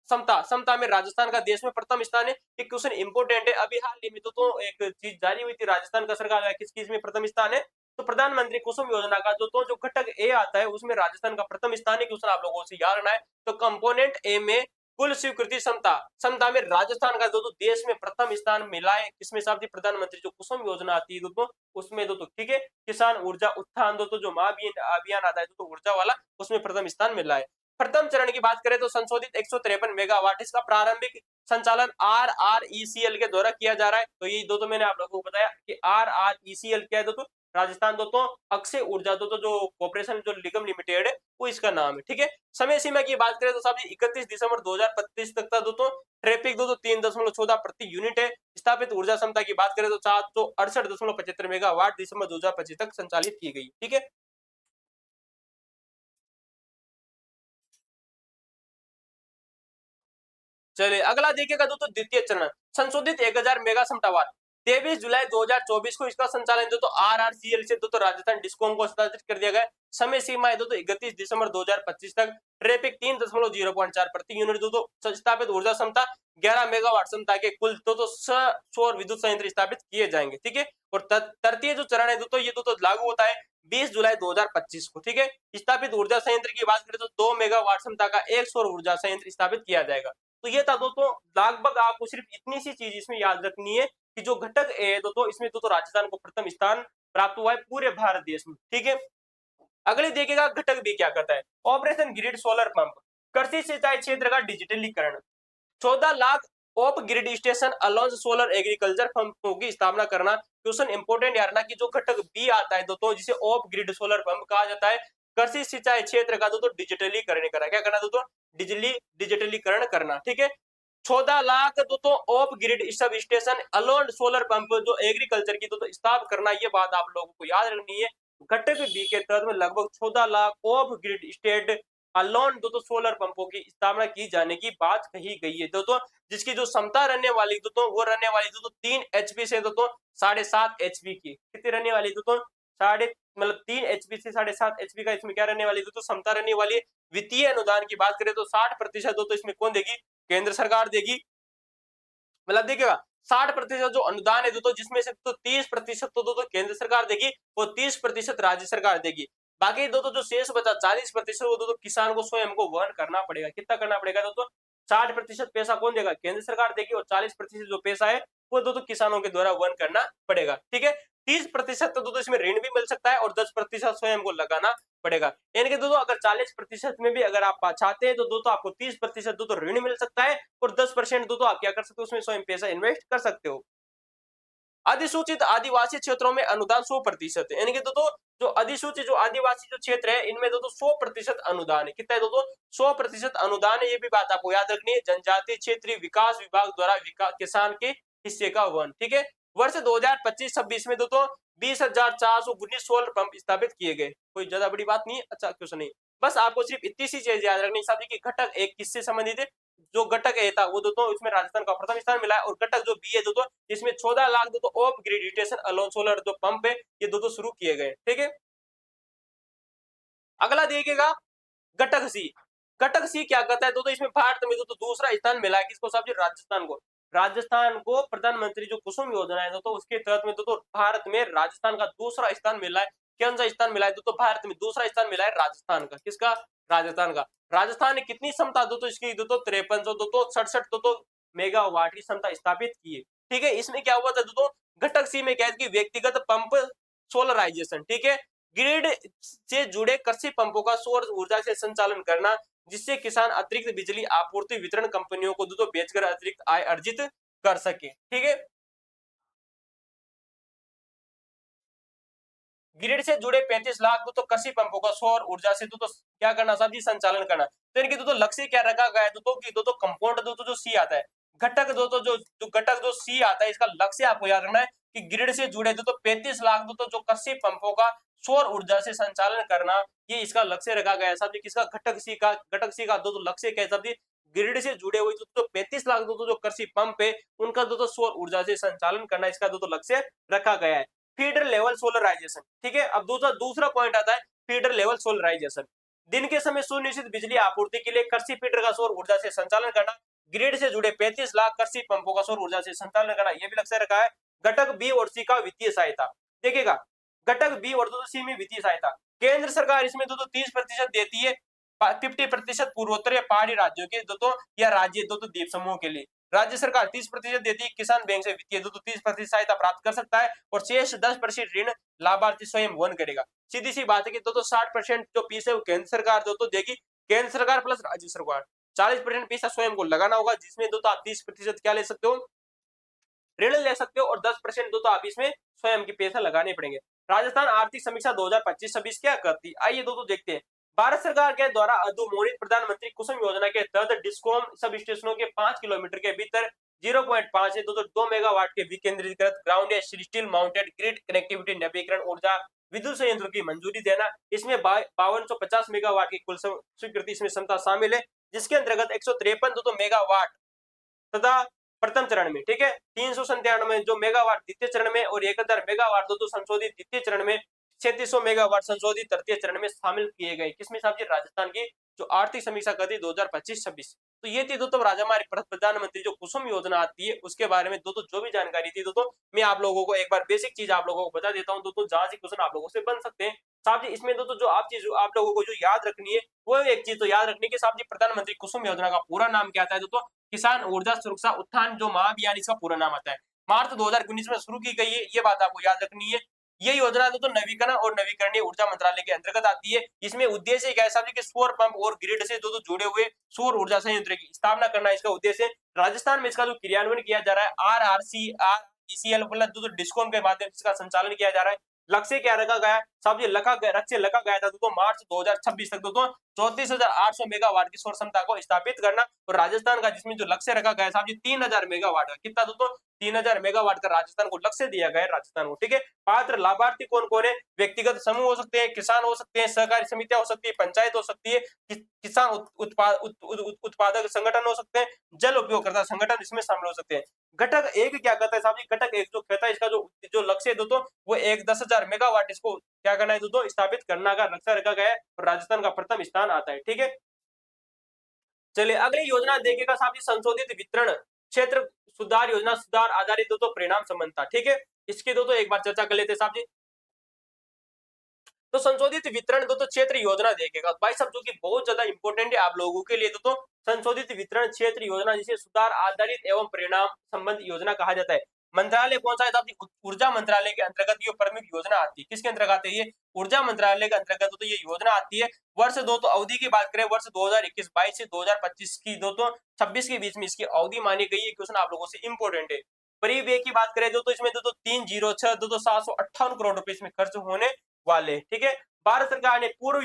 Speaker 1: समता में राजस्थान का देश में प्रथम स्थान है। ये क्वेश्चन इंपोर्टेंट है, अभी हाल ही में तो एक चीज जारी हुई थी राजस्थान का सरकार का किस चीज में प्रथम स्थान है, तो प्रधानमंत्री कुसुम योजना का जो घटक ए आता है उसमें राजस्थान का प्रथम स्थान है। क्वेश्चन आप लोगों से याद रखना है। तो कंपोनेंट ए में कुल स्वीकृति क्षमता में राजस्थान का दोस्तों देश में प्रथम स्थान मिला है। किसमें साहब जी, प्रधानमंत्री जो कुसुम योजना आती है दोस्तों उसमें दोस्तों। ठीक है, किसान ऊर्जा उत्थान दोस्तों जो अभियान आता है दोस्तों ऊर्जा वाला उसमें प्रथम स्थान मिला है। प्रथम चरण की बात करें तो संशोधित 153 मेगावाट इसका प्रारंभिक संचालन RRECL के द्वारा किया जा रहा है। तो ये दोस्तों मैंने आप लोगों को बताया कि RRECL क्या है दोस्तों, राजस्थान दोस्तों अक्षय ऊर्जा दोस्तों जो कॉर्पोरेशन जो निगम लिमिटेड है वो इसका नाम है। ठीक है, समय सीमा की बात करें तो साहब 31 दिसंबर 2025 तक था दोस्तों। ट्रैफिक दोस्तों 3.14 प्रति यूनिट है। स्थापित ऊर्जा क्षमता की बात करें तो 768.75 मेगावाट दिसंबर 2025 तक संचालित की गई। ठीक है, चलिए अगला देखिएगा दोस्तों द्वितीय चरण संशोधित 1000 मेगा क्षमता 23 जुलाई 2024 को इसका संचालन दोस्तों RRCL से दोस्तों राजस्थान डिस्कॉम को हस्तांतरित कर दिया गया। समय सीमा है दोस्तों 31 दिसंबर 2025 तक। ट्रैफिक 3.04 प्रति यूनिट दोस्तों। स्थापित ऊर्जा क्षमता 11 मेगावाट क्षमता के कुल तो सौर विद्युत संयंत्र स्थापित किए जाएंगे, ठीक है। और तृतीय जो चरण है दोस्तों, ये तो लागू होता है 20 जुलाई 2025 को, ठीक है। स्थापित ऊर्जा संयंत्र की बात करें तो 2 मेगावाट क्षमता का एक सौर ऊर्जा संयंत्र स्थापित किया जाएगा। तो ये था दोस्तों, लगभग आपको सिर्फ इतनी सी चीज इसमें याद रखनी है कि जो घटक है दोस्तों, इसमें दोस्तों राजस्थान को प्रथम स्थान प्राप्त हुआ है पूरे भारत देश में, ठीक है। अगले देखिएगा घटक बी क्या करता है। ऑपरेशन ग्रिड सोलर पंप, कृषि सिंचाई क्षेत्र का डिजिटलीकरण, 14 lakh of grid station allowance solar agriculture पंपों की स्थापना करना। क्वेश्चन इंपोर्टेंट यार ना, कि जो घटक बी आता है दोस्तों, जिसे ऑफ ग्रिड सोलर पंप कहा जाता है, कृषि सिंचाई क्षेत्र का दोस्तों डिजिटलीकरण करना। क्या करना दोस्तों? डिजिटलीकरण करना, ठीक है। 14 लाख दोस्तों of grid sub station alone solar pump जो एग्रीकल्चर की दोस्तों स्थापना करना, ये बात आप लोगों को याद रखनी है। घटक बी के तहत में लगभग 14 lakh of grid state alone दोस्तों सोलर पंपों की स्थापना की जाने की बात कही गई है दोस्तों, जिसकी जो क्षमता रहने वाली दोस्तों, वो रहने वाली दोस्तों 3 एचपी से दोस्तों 7.5 एचपी की। कितनी रहने वाली दोस्तों? साढ़े मतलब 3 एचपी से 7.5 एचपी का इसमें क्या रहने वाली दोस्तों? क्षमता रहने वाली है। वित्तीय अनुदान की बात करें तो 60% दोस्तों इसमें कौन देगी? केंद्र सरकार देगी। मतलब देखिएगा 60% जो अनुदान है दोस्तों, जिसमें से तो 30% तो दोस्तों केंद्र सरकार देगी और 30% राज्य सरकार देगी। बाकी दोस्तों जो शेष बचा 40% वो दोस्तों किसान को स्वयं को वहन करना पड़ेगा। कितना करना पड़ेगा दोस्तों? 60% पैसा कौन देगा? केंद्र सरकार देगी और 40% जो पैसा है वो दोस्तों किसानों के द्वारा वहन करना पड़ेगा, ठीक है। 30% तो दोस्तों इसमें ऋण भी मिल सकता है और 10% स्वयं को लगाना पड़ेगा। यानी कि दोस्तों अगर 40% में भी अगर आप चाहते हैं तो दोस्तों आपको 30% दोस्तों ऋण मिल सकता है और 10% दोस्तों आप क्या कर सकते हो? उसमें स्वयं पैसा इन्वेस्ट कर सकते हो। अधिसूचित आदिवासी क्षेत्रों में अनुदान 100% है। यानी कि दोस्तों जो अधिसूचित जो आदिवासी जो क्षेत्र है, इनमें दोस्तों 100% अनुदान है। कितना है दोस्तों? 100% अनुदान है। ये भी बात आपको याद रखनी है। जनजातीय क्षेत्रीय विकास विभाग द्वारा किसान के हिस्से का वहन, ठीक है। वर्ष 2025-26 में दोस्तों 20,419 सोलर पंप स्थापित किए गए। कोई ज्यादा बड़ी बात नहीं है। अच्छा क्वेश्चन नहीं, बस आपको सिर्फ इतनी सी चीज याद रखनी है कि घटक एक किससे संबंधित है। जो घटक ए था वो दोस्तों इसमें राजस्थान का प्रथम स्थान मिला है, और घटक जो बी है दोस्तों, इसमें 14 लाख दोस्तों of grid station alone solar जो पंप है ये दोस्तों शुरू किए गए, ठीक है। अगला देखिएगा घटक सी। घटक सी क्या कहता है दोस्तों? इसमें भारत में दोस्तों दूसरा स्थान मिला है। किसको? साहब जी, राजस्थान को। राजस्थान को प्रधानमंत्री जो कुसुम योजना है दोस्तों, उसके तहत में दोस्तों भारत में राजस्थान का दूसरा स्थान मिला है। कौन सा स्थान मिला है दोस्तों? भारत में दूसरा स्थान मिला है राजस्थान का। किसका? राजस्थान का। राजस्थान ने कितनी क्षमता दोस्तों इसकी? दोस्तों 5367 दोस्तों मेगावाट की क्षमता स्थापित की है, ठीक है। इसमें क्या हुआ था दोस्तों? घटक सी में क्या है कि व्यक्तिगत पंप सोलराइजेशन, ठीक है। ग्रिड से जुड़े कृषि पंपों का सौर ऊर्जा से संचालन करना, जिससे किसान अतिरिक्त बिजली आपूर्ति वितरण कंपनियों को दूध बेचकर अतिरिक्त आय अर्जित कर सके, ठीक है। ग्रिड से जुड़े 35 लाख तो कृषि पंपों का सौर ऊर्जा से तो क्या करना साहब जी? संचालन करना। तो इनके तो लक्ष्य क्या रखा गया है दोस्तों की? दोस्तों कंपाउंड दोस्तों जो सी आता है, घटक दोस्तों जो घटक जो सी आता है, इसका लक्ष्य आपको याद रखना है कि ग्रिड से जुड़े दोस्तों 35 लाख दोस्तों जो कृषि पंपों का सौर ऊर्जा से संचालन करना, ये इसका लक्ष्य रखा गया है साहब जी। किसका? घटक सी का। घटक सी का दोस्तों लक्ष्य क्या है साहब जी? ग्रिड से जुड़े हुए दोस्तों 35 लाख दोस्तों जो कृषि पंप है, उनका दोस्तों सौर ऊर्जा से संचालन करना, इसका दोस्तों लक्ष्य रखा गया है। फीडर लेवल सोलराइजेशन, ठीक है। अब दूसरा दूसरा पॉइंट आता है फीडर लेवल सोलराइजेशन। दिन के समय सुनिश्चित बिजली आपूर्ति के लिए कृषि फीडर का सौर ऊर्जा से संचालन करना, ग्रिड से जुड़े 35 लाख कृषि पंपों का सौर ऊर्जा से संचालन करना, यह भी लक्ष्य रखा है। घटक बी और सी का वित्तीय सहायता देखिएगा। घटक बी और सी में वित्तीय सहायता केंद्र सरकार इसमें दोस्तों 30% देती है, 50% पूर्वोत्तर या पहाड़ी राज्यों के दोस्तों या राज्य दोस्तों द्वीप समूह के लिए। राज्य सरकार 30% देती है। किसान बैंक से वित्तीय दोस्तों 30% सहायता प्राप्त कर सकता है और शेष 10% ऋण लाभार्थी स्वयं वहन करेगा। सीधी सी बात है कि दोस्तों 60% जो फीस है वो केंद्र सरकार दोस्तों देगी। केंद्र सरकार प्लस राज्य सरकार 40% पैसा स्वयं को लगाना होगा, जिसमें दोस्तों आप 30% क्या ले सकते हो? ऋण ले सकते हो, और 10% दोस्तों आप इसमें स्वयं के पैसा लगाने पड़ेंगे। राजस्थान आर्थिक समीक्षा 2025-26 क्या करती है? आइए दोस्तों देखते हैं। भारत सरकार के द्वारा अधोमोनित प्रधानमंत्री कुसुम योजना के तहत डिस्कॉम सब स्टेशनों के 5 किलोमीटर के भीतर 0.5 से 2 मेगावाट के विकेंद्रीकृत ग्राउंड या स्टील माउंटेड ग्रिड कनेक्टिविटी नवीकरण ऊर्जा विद्युत संयंत्र की मंजूरी देना। इसमें 5250 मेगावाट की कुल स्वीकृति इसमें क्षमता शामिल है, जिसके अंतर्गत 153 मेगावाट तथा प्रथम चरण में, ठीक है, 397 जो मेगावाट द्वितीय चरण में और 1000 मेगावाट दोस्तों संशोधित द्वितीय चरण में, 3600 मेगावाट संशोधित तृतीय चरण में शामिल किए गए। किसमें साहब जी? राजस्थान की जो आर्थिक समीक्षा करती 2025-26। तो ये थी दोस्तों राजा हमारी प्रधानमंत्री जो कुसुम योजना आती है उसके बारे में दोस्तों जो भी जानकारी थी दोस्तों मैं आप लोगों को एक बार बेसिक चीज आप लोगों को बता देता हूँ दोस्तों, जहां से क्वेश्चन आप लोगों से बन सकते हैं। साहब जी इसमें दोस्तों जो आप चीज आप लोगों को जो याद रखनी है वो एक चीज तो याद रखनी है कि साहब जी प्रधानमंत्री कुसुम योजना का पूरा नाम क्या आता है दोस्तों, किसान ऊर्जा सुरक्षा उत्थान जो महाअभियान इसका पूरा नाम आता है। मार्च 2019 में शुरू की गई है, ये बात आपको याद रखनी है। ये योजना तो नवीकरण और नवीकरणीय ऊर्जा मंत्रालय के अंतर्गत आती है। इसमें उद्देश्य क्या है साहब जी कि सौर पंप और ग्रिड से दो जुड़े हुए सौर ऊर्जा संयंत्र की स्थापना करना इसका उद्देश्य है। राजस्थान में इसका जो क्रियान्वयन किया जा रहा है आरईसीएल मतलब जो डिस्कॉम के माध्यम से इसका संचालन किया जा रहा है। लक्ष्य क्या रखा गया है साहब जी, लक्ष्य रखा गया था दोस्तों मार्च 2026 तक दोस्तों 34,800 मेगावाट की सौर क्षमता को स्थापित करना। और राजस्थान का जिसमें जो लक्ष्य रखा गया है साहब जी 3,000 मेगावाट का, कितना दोस्तों 3,000 मेगावाट का राजस्थान को लक्ष्य दिया गया है राजस्थान को। ठीक है, पात्र लाभार्थी कौन कौन है, व्यक्तिगत समूह हो सकते हैं, किसान हो सकते हैं, सहकारी समितियां हो सकती है, पंचायत हो सकती है, किसान उत्पादक संगठन हो सकते हैं, जल उपयोगकर्ता संगठन इसमें शामिल हो सकते हैं। घटक एक क्या करता है साहब जी, घटक एक जो कहता है इसका जो लक्ष्य है दोस्तों वो एक 10,000 मेगावाट इसको क्या करना है दोस्तों स्थापित करना का लक्ष्य रखा गया है और राजस्थान का प्रथम स्थान आता है। ठीक है, चलिए अगली योजना देखिएगा साहब जी, संशोधित वितरण क्षेत्र सुधार योजना, सुधार आधारित दोस्तों परिणाम संबंधता। ठीक है, इसकी दोस्तों एक बार चर्चा कर लेते हैं साहब जी। तो संशोधित वितरण दोस्तों क्षेत्र योजना देखेगा भाई साहब जो कि बहुत ज्यादा इंपॉर्टेंट है आप लोगों के लिए दोस्तों। संशोधित वितरण क्षेत्र योजना जिसे सुधार आधारित एवं परिणाम संबंध योजना कहा जाता है। मंत्रालय कौन सा है साहब जी, ऊर्जा मंत्रालय के अंतर्गत ये प्रमुख योजना आती है। किसके अंतर्गत है ये, ऊर्जा मंत्रालय के अंतर्गत तो ये योजना आती है। वर्ष दो तो अवधि की बात करें वर्ष 2021-22 से 2025 की दोस्तों 26 के बीच में इसकी अवधि मानी गई है। क्वेश्चन आप लोगों से इंपॉर्टेंट है। परिव्यय की बात करें दोस्तों इसमें दोस्तों 306 दोस्तों 758 करोड़ रुपए इसमें खर्च होने वाले। ठीक है, भारत सरकार ने पूर्व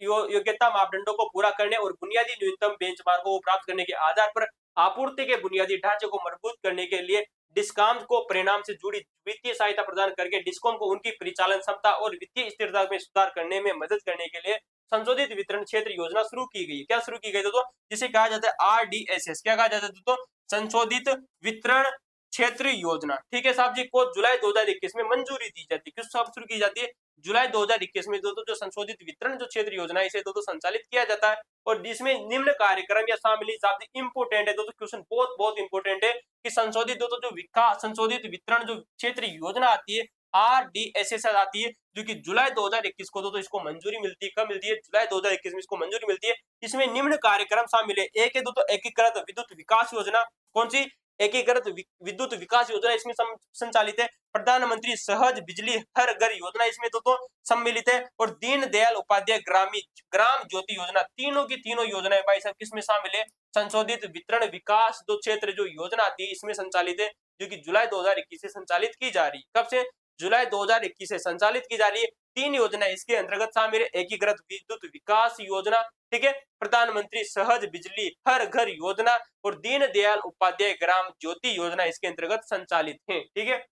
Speaker 1: योग्यता मापदंडों को पूरा करने और बुनियादी न्यूनतम बेंचमार्कों को प्राप्त करने के आधार पर आपूर्ति के बुनियादी ढांचे को मजबूत करने के लिए डिस्कॉम को परिणाम से जुड़ी वित्तीय सहायता प्रदान करके डिस्कॉम को उनकी परिचालन क्षमता और वित्तीय स्थिरता में सुधार करने में मदद करने के लिए संशोधित वितरण क्षेत्र योजना शुरू की गई। क्या शुरू की गई दोस्तों, जिसे कहा जाता है RDSS। क्या कहा जाता है दोस्तों, संशोधित वितरण क्षेत्र योजना। ठीक है साहब जी, को जुलाई 2021 में मंजूरी दी जाती है। किस साल शुरू की जाती है, जुलाई 2021 में दोस्तों जो संशोधित वितरण जो क्षेत्र योजना है इसे दोस्तों संचालित किया जाता है। और जिसमें निम्न कार्यक्रम या शामिल इंपोर्टेंट है दोस्तों, क्वेश्चन बहुत बहुत इंपोर्टेंट है कि संशोधित दोस्तों जो विकास संशोधित वितरण जो क्षेत्र योजना आती है RDSS आती है, जो कि जुलाई 2021 को दोस्तों इसको मंजूरी मिलती है। कब मिलती है, जुलाई 2021 में इसको मंजूरी मिलती है। इसमें निम्न कार्यक्रम शामिल है। एक है दोस्तों एकीकृत विद्युत विकास योजना। कौन सी, एकीकृत विद्युत विकास योजना इसमें संचालित है। प्रधानमंत्री सहज बिजली हर घर योजना इसमें दोस्तों सम्मिलित है। और दीन दयाल उपाध्याय ग्राम ज्योति योजना, तीनों की तीनों योजनाएं भाई साहब किसमें शामिल है, संशोधित वितरण विकास दो क्षेत्र जो योजना आती है इसमें संचालित है, जो कि जुलाई 2021 से संचालित की जा रही है। कब से, जुलाई 2021 से संचालित की जा रही है। तीन योजना इसके अंतर्गत शामिल है, एकीकृत विद्युत विकास योजना, ठीक है, प्रधानमंत्री सहज बिजली हर घर योजना और दीन दयाल उपाध्याय ग्राम ज्योति योजना इसके अंतर्गत संचालित है। ठीक है,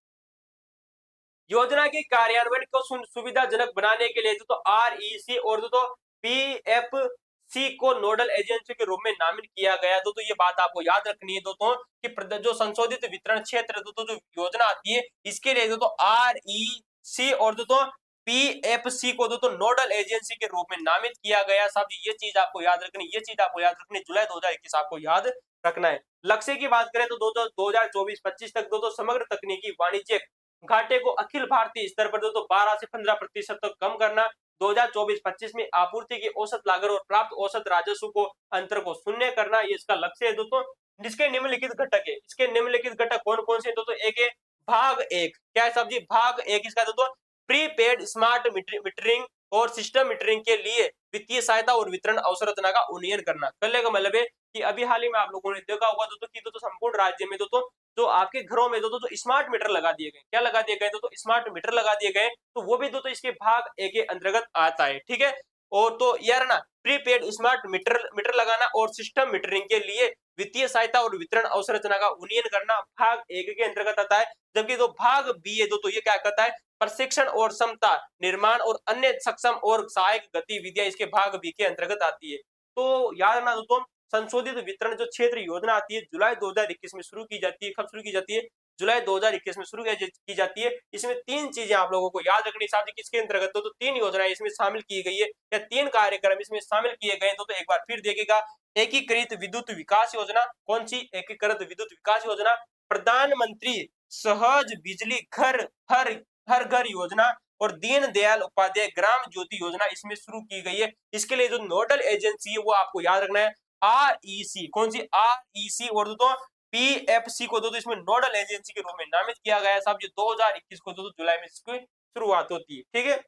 Speaker 1: योजना के कार्यान्वयन को सुविधाजनक बनाने के लिए तो REC और तो PFC को नोडल एजेंसी के रूप में नामित किया गया। तो ये बात आपको याद रखनी है दोस्तों कि जो संशोधित वितरण क्षेत्र दोस्तों जो योजना आती है इसके लिए दोस्तों REC और दोस्तों PFC को दोस्तों नोडल एजेंसी के रूप में नामित किया गया। साहब ये चीज आपको याद रखनी, ये चीज आपको याद रखनी, जुलाई 2021 आपको याद रखना है। लक्ष्य की बात करें तो दोस्तों 2024-25 तक दोस्तों समग्र तकनीकी वाणिज्यिक घाटे को अखिल भारतीय स्तर पर दोस्तों 12 से 15% तक कम करना। 2024-25 में आपूर्ति की औसत लागत और प्राप्त औसत राजस्व को अंतर को शून्य करना, ये इसका लक्ष्य है दोस्तों। जिसके निम्नलिखित घटक है, इसके निम्नलिखित घटक कौन कौन से दोस्तों, एक है भाग एक, क्या है साहब जी, भाग एक इसका दोस्तों प्रीपेड स्मार्ट मीटरिंग और सिस्टम मीटरिंग के लिए वित्तीय सहायता और वितरण अवसंरचना का उन्नयन करना। करने का मतलब है कि अभी हाल ही में आप लोगों ने देखा होगा दोस्तों कि दोस्तों संपूर्ण राज्य में दोस्तों जो आपके घरों में दोस्तों तो स्मार्ट मीटर लगा दिए गए। क्या लगा दिए गए दोस्तों, स्मार्ट मीटर लगा दिए गए। तो वो भी दोस्तों इसके भाग एक के अंतर्गत आता है। ठीक है, और तो यार ना प्रीपेड स्मार्ट मीटर लगाना और सिस्टम मीटरिंग के लिए वित्तीय सहायता और वितरण अवसंरचना का उन्नयन करना भाग एक के अंतर्गत आता है। जबकि जो भाग बी है दोस्तों ये क्या करता है, प्रशिक्षण और क्षमता निर्माण और अन्य सक्षम और सहायक गतिविधियां इसके भाग बी के अंतर्गत आती है। तो याद रखना दोस्तों संशोधित वितरण जो क्षेत्र योजना आती है जुलाई 2021 में शुरू की जाती है। कब शुरू की जाती है, जुलाई 2021 में शुरू की जाती है। इसमें तीन चीजें आप लोगों को याद रखनी साथ, किसके अंतर्गत तो तीन योजनाएं इसमें शामिल की गई है या तीन कार्यक्रम इसमें शामिल किए गए। तो एक बार फिर देखिएगा, एकीकृत विद्युत विकास योजना, कौन सी एकीकृत विद्युत विकास योजना, प्रधानमंत्री सहज बिजली घर हर हर घर योजना और दीनदयाल उपाध्याय ग्राम ज्योति योजना इसमें शुरू की गई है। इसके लिए जो नोडल एजेंसी है वो आपको याद रखना है आरईसी, कौन सी आरईसी, और दोस्तों पीएफसी को दोस्तों इसमें नोडल एजेंसी के रूप में नामित किया गया है साहब। ये 2021 को दोस्तों जुलाई में इसकी शुरुआत होती है, ठीक है।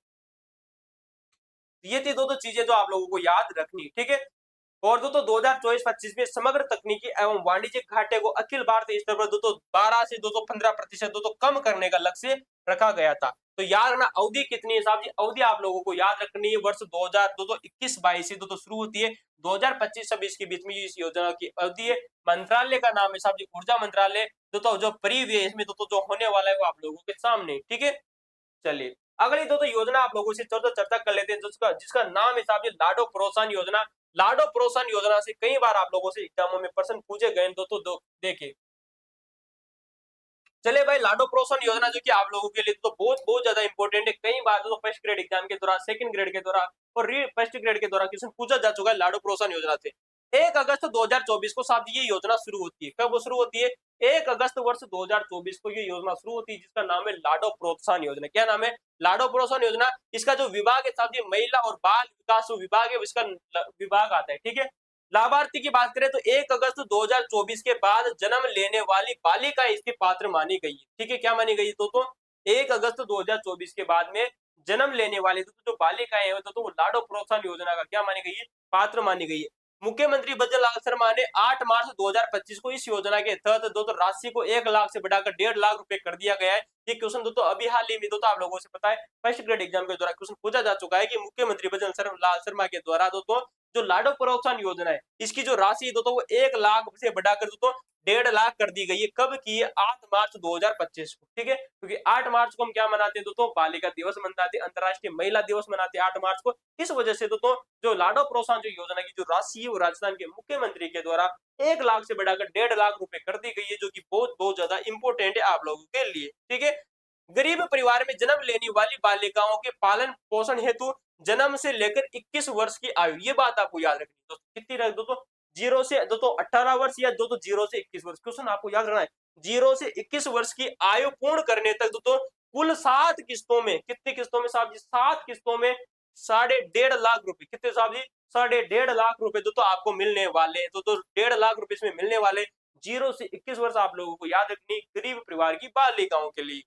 Speaker 1: ये थी दोस्तों चीजें जो आप लोगों को याद रखनी, ठीक है। और दोस्तों 2024-25 में समग्र तकनीकी एवं वाणिज्यिक घाटे को अखिल भारतीय स्तर पर दोस्तों 12 से 15% दोस्तों कम करने का लक्ष्य रखा गया था। तो याद रखना अवधि कितनी है साहब जी, अवधि आप लोगों को याद रखनी है वर्ष 2021-22 से दोस्तों शुरू होती है 2025-26 के बीच में इस योजना की अवधि है। मंत्रालय का नाम है साहब जी ऊर्जा मंत्रालय। दोस्तों जो परिव्यय इसमें दोस्तों जो होने वाला है वो आप लोगों के सामने, ठीक है। चलिए अगली दोस्तों योजना आप लोगों से चर्चा कर लेते हैं जिसका जिसका नाम है साहब जी लाडो प्रोत्साहन योजना। लाडो प्रोत्साहन योजना से कई बार आप लोगों से एग्जामों में प्रश्न पूछे गए दोस्तों देखिए। चले भाई लाडो प्रोत्साहन योजना जो कि आप लोगों के लिए तो बहुत बहुत ज्यादा इंपॉर्टेंट है। कई बार तो फर्स्ट ग्रेड एग्जाम के दौरान, सेकंड ग्रेड के दौरान और री फर्स्ट ग्रेड के दौरान क्वेश्चन पूछा जा चुका है लाडो प्रोत्साहन योजना से। 1 अगस्त 2024 को साहब ये योजना शुरू होती है। कब वो शुरू होती है? 1 अगस्त वर्ष 2024 को ये योजना शुरू होती है जिसका नाम है लाडो प्रोत्साहन योजना। क्या नाम है? लाडो प्रोत्साहन योजना। इसका जो विभाग है साहब जी महिला और बाल विकास विभाग है, इसका विभाग आता है, ठीक है। लाभार्थी की बात करें तो 1 अगस्त 2024 के बाद जन्म लेने वाली बालिका इसके पात्र मानी गई है, ठीक है। क्या मानी गई तो 1 अगस्त 2024 के बाद में जन्म लेने वाली तो जो बालिकाएं हैं तो वो लाडो प्रोत्साहन योजना का क्या मानी गई है? पात्र मानी गई है। मुख्यमंत्री बजरंग लाल शर्मा ने 8 मार्च 2025 को इस योजना के तहत दोस्तों राशि को 1 लाख से बढ़ाकर 1.5 लाख रुपए कर दिया गया है। ये क्वेश्चन दोस्तों अभी हाल ही में दोस्तों आप लोगों से पता है फर्स्ट ग्रेड एग्जाम के दौरान क्वेश्चन पूछा जा चुका है कि मुख्यमंत्री बजरंग लाल शर्मा के द्वारा दोस्तों जो लाडो प्रोत्साहन योजना है इसकी जो राशि दोस्तों वो 1 लाख से बढ़ाकर दोस्तों 1.5 लाख कर दी गई है। कब की है? 8 मार्च 2025 को, ठीक है। क्योंकि 8 मार्च को हम क्या मनाते हैं दोस्तों? बालिका दिवस मनाते हैं, अंतर्राष्ट्रीय महिला दिवस मनाते हैं 8 मार्च को। इस वजह से दोस्तों जो लाडो प्रोत्साहन जो योजना की जो राशि है वो राजस्थान के मुख्यमंत्री के द्वारा 1 लाख से बढ़ाकर 1.5 लाख रुपए कर दी गई है, जो कि बहुत बहुत ज्यादा इंपॉर्टेंट है आप लोगों के लिए, ठीक है। गरीब परिवार में जन्म लेने वाली बालिकाओं के पालन पोषण हेतु जन्म से लेकर 21 वर्ष की आयु, ये बात आपको याद रखनी है दोस्तों। कितनी रख दो तो 0 से दोस्तों 18 वर्ष या दोस्तों 0 से 21 वर्ष। क्वेश्चन आपको याद रखना है 0 से 21 वर्ष की आयु पूर्ण करने तक दोस्तों कुल 7 किस्तों में, कितनी किस्तों में साहब जी? 7 किस्तों में 1.5 लाख रुपए। कितने साहब जी? 1.5 लाख रुपए दोस्तों आपको मिलने वाले, तो 1.5 लाख रुपए इसमें मिलने वाले। 0 से 21 वर्ष आप लोगों को याद रखनी गरीब परिवार की बालिकाओं के लिए।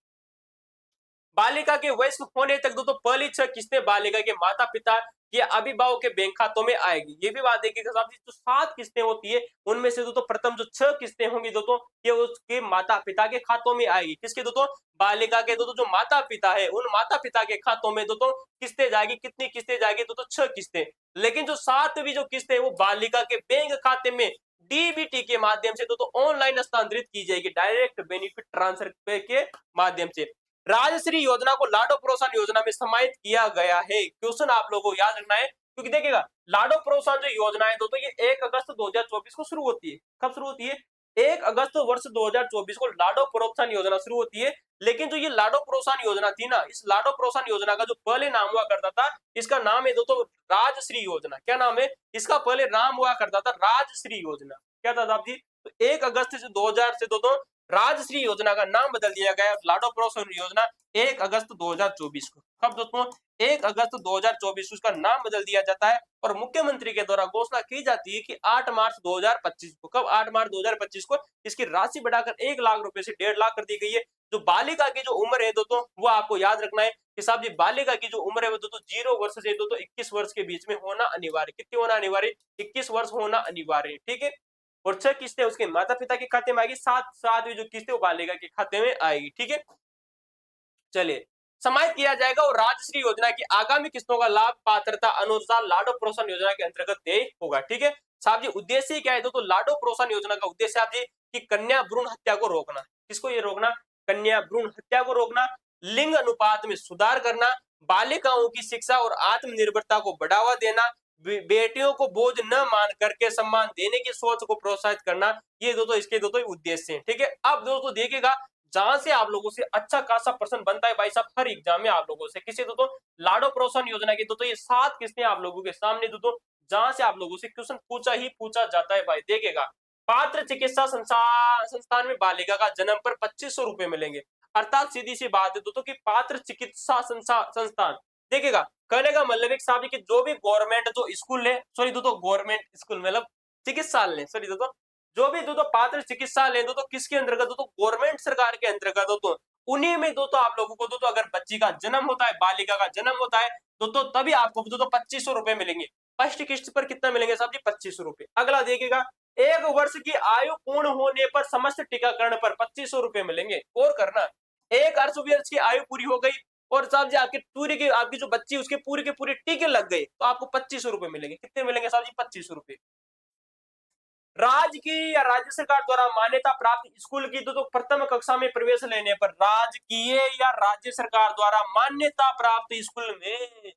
Speaker 1: बालिका के वयस्क होने तक दोस्तों पहली 6 किस्तें बालिका के माता पिता या अभिभावक के बैंक खातों में आएगी। ये भी बात देखिएगा साहब जी, जो 7 किस्तें होती है उनमें से दोस्तों प्रथम जो 6 किस्तें होंगी दोस्तों ये उसके माता पिता के खातों में आएगी। किसके दोस्तों? बालिका के दोस्तों जो माता पिता है उन माता पिता के खातों में दोस्तों किस्तें जाएगी। कितनी किस्तें जाएगी दोस्तों? 6 किस्तें। लेकिन जो 7वीं जो किस्त है वो बालिका के बैंक खाते में डीबीटी के माध्यम से दोस्तों ऑनलाइन हस्तांतरित की जाएगी, डायरेक्ट बेनिफिट ट्रांसफर के माध्यम से। राजश्री योजना को लाडो प्रोत्साहन योजना में समाहित किया गया है। क्वेश्चन आप लोगों को याद रखना है क्योंकि देखिएगा लाडो प्रोत्साहन जो योजना है दोस्तों ये 1 अगस्त 2024 को शुरू होती है। कब शुरू होती है? 1 अगस्त वर्ष 2024 को लाडो प्रोत्साहन योजना शुरू होती है। लेकिन जो ये लाडो प्रोत्साहन योजना थी ना, इस लाडो प्रोत्साहन योजना का जो पहले नाम हुआ करता था इसका नाम है दोस्तों राजश्री योजना। क्या नाम है इसका? पहले नाम हुआ करता था राजश्री योजना। क्या था साहब जी? तो 1 अगस्त से 2000 से दोस्तों राजश्री योजना का नाम बदल दिया गया लाडो प्रोत्साहन योजना 1 अगस्त 2024 को। कब दोस्तों? 1 अगस्त 2024 उसका नाम बदल दिया जाता है और मुख्यमंत्री के द्वारा घोषणा की जाती है कि 8 मार्च 2025 को। कब? 8 मार्च 2025 को इसकी राशि बढ़ाकर 1 लाख रुपए से 1.5 लाख कर दी गई है। जो बालिका की जो उम्र है दोस्तों वो आपको याद रखना है कि साहब जी बालिका की जो उम्र है वो दोस्तों 0 वर्ष से दोस्तों 21 वर्ष के बीच में होना अनिवार्य। कितनी होना अनिवार्य? 21 वर्ष होना अनिवार्य, ठीक है। और 6 किस्तें उसके माता पिता के खाते में आएगी, 7वीं जो किस्तें वो बालिका के खाते में आएगी, ठीक है। चलिए समाहित किया जाएगा और राजश्री योजना की आगामी किस्तों का लाभ पात्रता अनुसार लाडो प्रोत्साहन योजना के अंतर्गत देय होगा, ठीक है। साहब जी उद्देश्य क्या है तो लाडो प्रोत्साहन योजना का उद्देश्य साहब जी कि कन्या भ्रूण हत्या को रोकना। किसको ये रोकना? कन्या भ्रूण हत्या को रोकना, लिंग अनुपात में सुधार करना, बालिकाओं की शिक्षा और आत्मनिर्भरता को बढ़ावा देना, बेटियों को बोझ न मान करके सम्मान देने की सोच को प्रोत्साहित करना। ये दोस्तों इसके दोस्तों उद्देश्य हैं, ठीक है। अब दोस्तों देखिएगा जहां से आप लोगों से अच्छा खासा प्रश्न बनता है भाई साहब हर एग्जाम में आप लोगों से किसी दोस्तों लाडो प्रोत्साहन योजना की दोस्तों ये 7 किस्तें आप लोगों के सामने दोस्तों जहां से आप लोगों से क्वेश्चन पूछा ही पूछा जाता है भाई। देखिएगा, पात्र चिकित्सा संस्थान में बालिका का जन्म पर 2500 रुपए मिलेंगे। अर्थात सीधी सी बात है दोस्तों कि पात्र चिकित्सा संस्थान, देखिएगा, कहने का मतलब है साहब कि जो भी गवर्नमेंट जो स्कूल है, सॉरी दोस्तों गवर्नमेंट स्कूल मतलब चिकित्सालय, सॉरी दोस्तों, जो भी दोस्तों पात्र चिकित्सालय दोस्तों किसके अंतर्गत, दोस्तों गवर्नमेंट सरकार के अंतर्गत दोस्तों, उन्हीं में दोस्तों आप लोगों को दोस्तों अगर बच्ची का जन्म होता है, बालिका का जन्म होता है दोस्तों, तभी आपको दोस्तों 2500 रुपए मिलेंगे। फर्स्ट किस्त पर कितना मिलेंगे साहब जी, 2500 रुपए। अगला देखिएगा, 1 वर्ष की आयु पूर्ण होने पर समस्त टीकाकरण पर 2500 रुपए मिलेंगे। और करना, 1 वर्ष की आयु पूरी हो गई और साहब जी आपकी पूरी की आपकी जो बच्ची उसके पूरे के पूरे टीके लग गए तो आपको 2500 रुपए मिलेंगे। कितने मिलेंगे साहब जी, 2500 रुपए। राज्य की या राज्य सरकार द्वारा मान्यता प्राप्त स्कूल की तो प्रथम कक्षा में प्रवेश लेने पर, राजकीय या राज्य सरकार द्वारा मान्यता प्राप्त स्कूल में,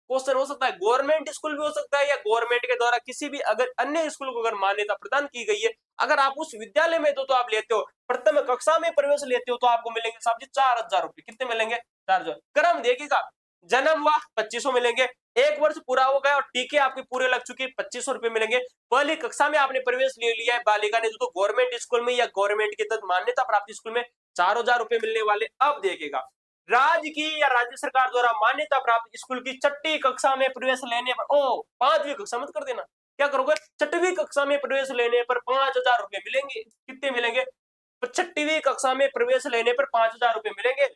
Speaker 1: क्वेश्चन हो सकता है गवर्नमेंट स्कूल भी हो सकता है या गवर्नमेंट के द्वारा किसी भी अगर अन्य स्कूल को अगर मान्यता प्रदान की गई है, अगर आप उस विद्यालय में तो आप लेते हो, प्रथम कक्षा में प्रवेश लेते हो तो आपको मिलेंगे साहब जी 4000 रुपए। कितने मिलेंगे, 4000। क्रम देखिएगा, जन्म हुआ 2500 मिलेंगे, 1 वर्ष पूरा हो गया और टीके आपके पूरे लग चुके 2500 रुपए मिलेंगे। पहली कक्षा में आपने प्रवेश ले लिया है बालिका ने तो गवर्नमेंट स्कूल में या गवर्नमेंट के तहत मान्यता प्राप्त स्कूल में 4000 रुपए मिलने वाले। अब देखिएगा, राज्य की या राज्य सरकार द्वारा मान्यता प्राप्त स्कूल की छठी कक्षा में प्रवेश लेने पर, ओ 5वीं कक्षा मत कर देना, क्या करोगे, छठवीं कक्षा में प्रवेश लेने पर 5000 रुपए मिलेंगे। कितने मिलेंगे, छठवीं कक्षा में प्रवेश लेने पर 5000 रुपए मिलेंगे।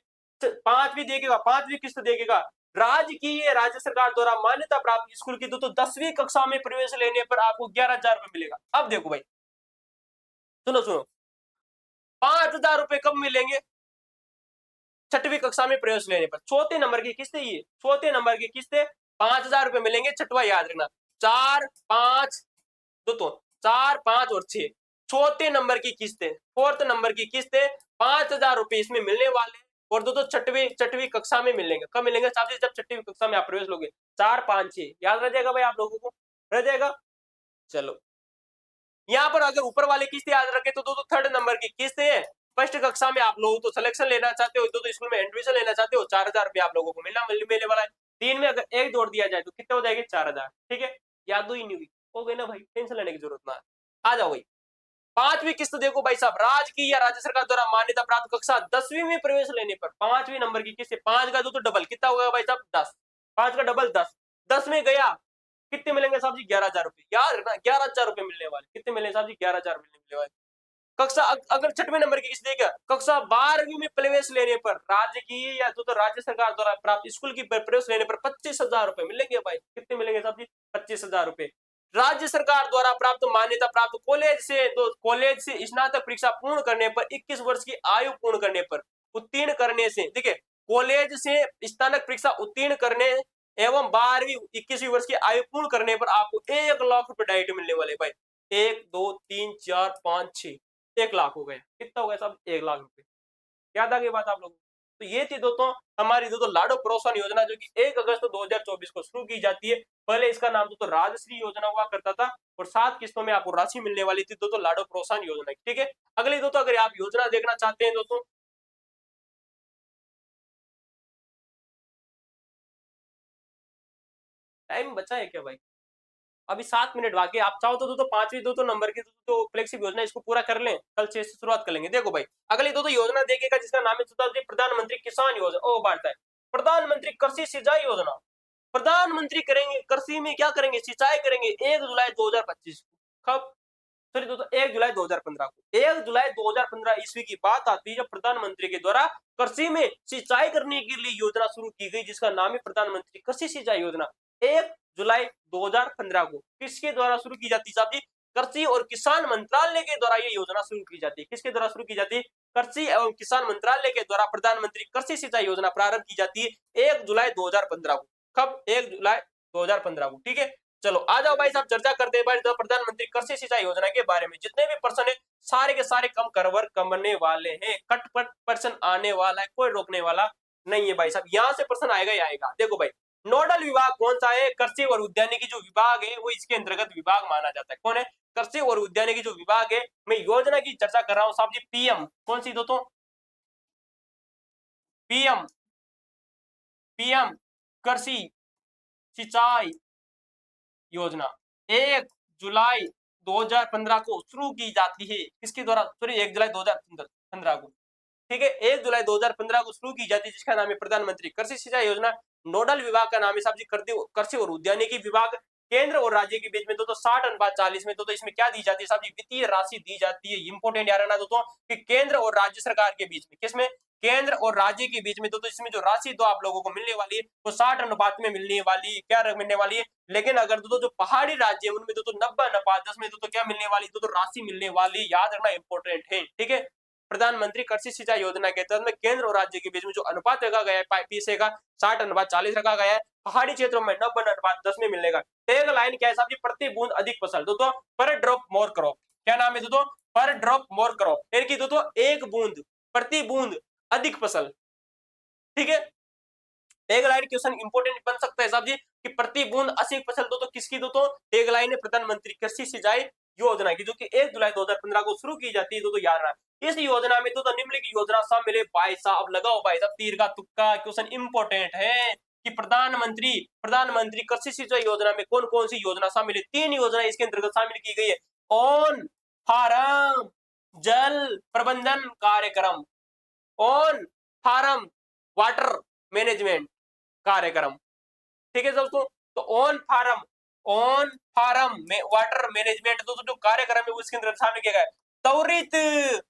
Speaker 1: पांचवी देखेगा, 5वीं किस्त देखेगा, राज्य की या राज्य सरकार द्वारा मान्यता प्राप्त स्कूल की तो 10वीं कक्षा में प्रवेश लेने पर आपको 11000 रुपए मिलेगा। अब देखो भाई, सुनो सुनो, 5000 रुपए कब मिलेंगे, छठवीं कक्षा में प्रवेश लेने पर। चौथे नंबर की किस्त है ये, चौथे नंबर की किस्त 5000 रुपए मिलेंगे। छठवा याद रखना, 4 5 तो 4 5 और 6 चौथे नंबर की किस्त है। फोर्थ नंबर की किस्त 5000 रुपए इसमें मिलने वाले और दो छठवीं छठवीं कक्षा में मिलेंगे। कब मिलेंगे साहब जी, जब छठवीं कक्षा में आप प्रवेश लोगे। 4 5 6 याद रह जाएगा भाई, आप लोगों को रह जाएगा। चलो, यहाँ पर अगर ऊपर वाली किस्त याद रखे तो दोस्तों थर्ड नंबर की किस्त है। फर्स्ट कक्षा में आप लोग तो सिलेक्शन लेना चाहते हो तो स्कूल में एडमिशन लेना चाहते हो, 4000 रुपए आप लोगों को मिलने वाला है। 3 में अगर एक जोड़ दिया जाए तो कितने हो जाएंगे, 4000। ठीक है, याद ही नहीं हुई, हो गई ना भाई, टेंशन लेने की जरूरत ना। आ जाओ भाई, 5वीं किस्त देखो भाई साहब, राज्य की या राज्य सरकार द्वारा मान्यता प्राप्त कक्षा 10वीं में प्रवेश लेने पर 5वीं नंबर की किस्त, 5 का तो डबल कितना होगा भाई साहब, 10, 5 का डबल 10, 10 में गया कितने मिलेंगे साहब जी, 11000 रुपए। याद रखना 11000 रुपए मिलने वाले। कितने मिले साहब जी, 11000 मिलने वाले। कक्षा अगर छठवें नंबर की किस्त देगा, कक्षा 12वीं में प्रवेश लेने पर राज्य की या तो राज्य सरकार द्वारा प्राप्त स्कूल की प्रवेश लेने पर 25000 रुपए मिलेंगे भाई। कितने मिलेंगे साहब जी, 25000 रुपए। राज्य सरकार द्वारा प्राप्त मान्यता प्राप्त कॉलेज से तो कॉलेज से स्नातक परीक्षा पूर्ण करने पर 21 वर्ष की आयु पूर्ण करने पर उत्तीर्ण करने से, देखिए कॉलेज से स्नातक परीक्षा उत्तीर्ण करने एवं 12वीं 21वीं वर्ष की आयु पूर्ण करने पर आपको 1 लाख रुपए डायरेक्ट मिलने वाले भाई। 1 2 3 4 5 6 1 लाख हो गया। कितना हो गया साहब, 1 लाख रुपए। याद आ गई बात आप लोगों को। तो ये थी दोस्तों हमारी दोस्तों लाडो प्रोत्साहन योजना जो कि 1 अगस्त 2024 को शुरू की जाती है। पहले इसका नाम दोस्तों राजश्री योजना हुआ करता था और 7 किस्तों में आपको राशि मिलने वाली थी दोस्तों लाडो प्रोत्साहन योजना की। ठीक है, अगली दोस्तों अगर आप योजना देखना चाहते हैं दोस्तों, टाइम बचा है क्या भाई, अभी 7 मिनट बाकी। आप चाहो तो 5वीं दो तो नंबर की तो फ्लेक्सिबल योजना इसको पूरा कर लें, कल 6 से शुरुआत कर लेंगे। देखो भाई, अगली दो योजना देखिएगा जिसका नाम है प्रधानमंत्री किसान योजना। ओ बात है, प्रधानमंत्री कृषि सिंचाई योजना। प्रधानमंत्री करेंगे कृषि में क्या करेंगे, सिंचाई करेंगे 1 जुलाई 2025। कब, सॉरी दोस्तों 1 जुलाई 2015 को। 1 जुलाई 2015 ईस्वी की बात आती है जब प्रधानमंत्री के द्वारा कृषि में सिंचाई करने के लिए योजना शुरू की गई जिसका नाम है प्रधानमंत्री कृषि सिंचाई योजना। 1 जुलाई 2015 को किसके द्वारा शुरू की जाती है साहब जी, कृषि और किसान मंत्रालय के द्वारा ये योजना शुरू की जाती है। किसके द्वारा शुरू की जाती है, कृषि एवं किसान मंत्रालय के द्वारा प्रधानमंत्री कृषि सिंचाई योजना प्रारंभ की जाती है 1 जुलाई 2015 को। कब, 1 जुलाई 2015 को। ठीक है, चलो आ जाओ भाई साहब चर्चा करते हैं भाई प्रधानमंत्री कृषि सिंचाई योजना के बारे में। जितने भी प्रश्न है सारे के सारे कम कवर करने वाले हैं, कट प्रश्न आने वाला है, कोई रोकने वाला नहीं है भाई साहब। यहाँ से प्रश्न आएगा ही आएगा। देखो भाई, नोडल विभाग कौन सा है, कृषि और उद्यानिकी जो विभाग है वो इसके अंतर्गत विभाग माना जाता है। कौन है, कृषि और उद्यानिकी जो विभाग है। मैं योजना की चर्चा कर रहा हूँ साहब जी, पीएम कौन सी दोस्तों, पीएम पीएम कृषि सिंचाई योजना। 1 जुलाई 2015 को शुरू की जाती है। किसके द्वारा? सॉरी, 1 जुलाई 2015 को, ठीक है, 1 जुलाई 2015 को शुरू की जाती है, जिसका नाम है प्रधानमंत्री कृषि सिंचाई योजना। नोडल विभाग का नाम है साहब जी कृषि और उद्यानिकी विभाग। केंद्र और राज्य के बीच में दोस्तों 60/40 में दोस्तों इसमें क्या दी जाती है साहब जी? वित्तीय राशि दी जाती है। इंपोर्टेंट यार है ना दोस्तों कि केंद्र और राज्य सरकार के बीच में, किसमें? केंद्र और राज्य के बीच में दोस्तों इसमें जो राशि तो आप लोगों को मिलने वाली है वो 60 अनुपात में मिलने वाली है। क्या मिलने वाली है? लेकिन अगर दोस्तों जो पहाड़ी राज्य है उनमें दोस्तों 90/10 में दोस्तों क्या मिलने वाली? दोस्तों राशि मिलने वाली। याद रखना इंपॉर्टेंट है, ठीक है। प्रधानमंत्री कृषि सिंचाई योजना के तहत में केंद्र और राज्य के बीच में जो अनुपात रखा गया है पैसे का 60/40 रखा गया है। पहाड़ी क्षेत्रों में 90/10 में मिलने का। टैग लाइन क्या है साहब जी? प्रति बूंद अधिक फसल। दोस्तों पर ड्रॉप मोर क्रॉप। क्या नाम है दोस्तों? पर ड्रॉप मोर क्रॉप, यानी कि दोस्तों एक बूंद प्रति बूंद अधिक फसल, ठीक है। टैग लाइन क्वेश्चन इंपोर्टेंट बन सकता है साहब जी कि प्रति बूंद अधिक फसल दोस्तों किसकी? दोस्तों टैग लाइन है प्रधानमंत्री कृषि सिंचाई योजना की, जो कि 1 जुलाई 2015 को शुरू की जाती है। दोस्तों याद रखना इस योजना में दोस्तों निम्नलिखित योजना शामिल है। भाई साहब लगाओ, भाई साहब तीर का तुक्का, क्वेश्चन इंपोर्टेंट है कि प्रधानमंत्री कृषि सिंचाई योजना में कौन कौन सी योजना शामिल है? 3 योजना इसके अंतर्गत शामिल की गई है। ऑन फार्म जल प्रबंधन कार्यक्रम, ऑन फार्म वाटर मैनेजमेंट कार्यक्रम, ठीक है दोस्तों। तो ऑन फार्म में वाटर मैनेजमेंट दोस्तों जो कार्यक्रम है उसके अंदर शामिल किया गया है। त्वरित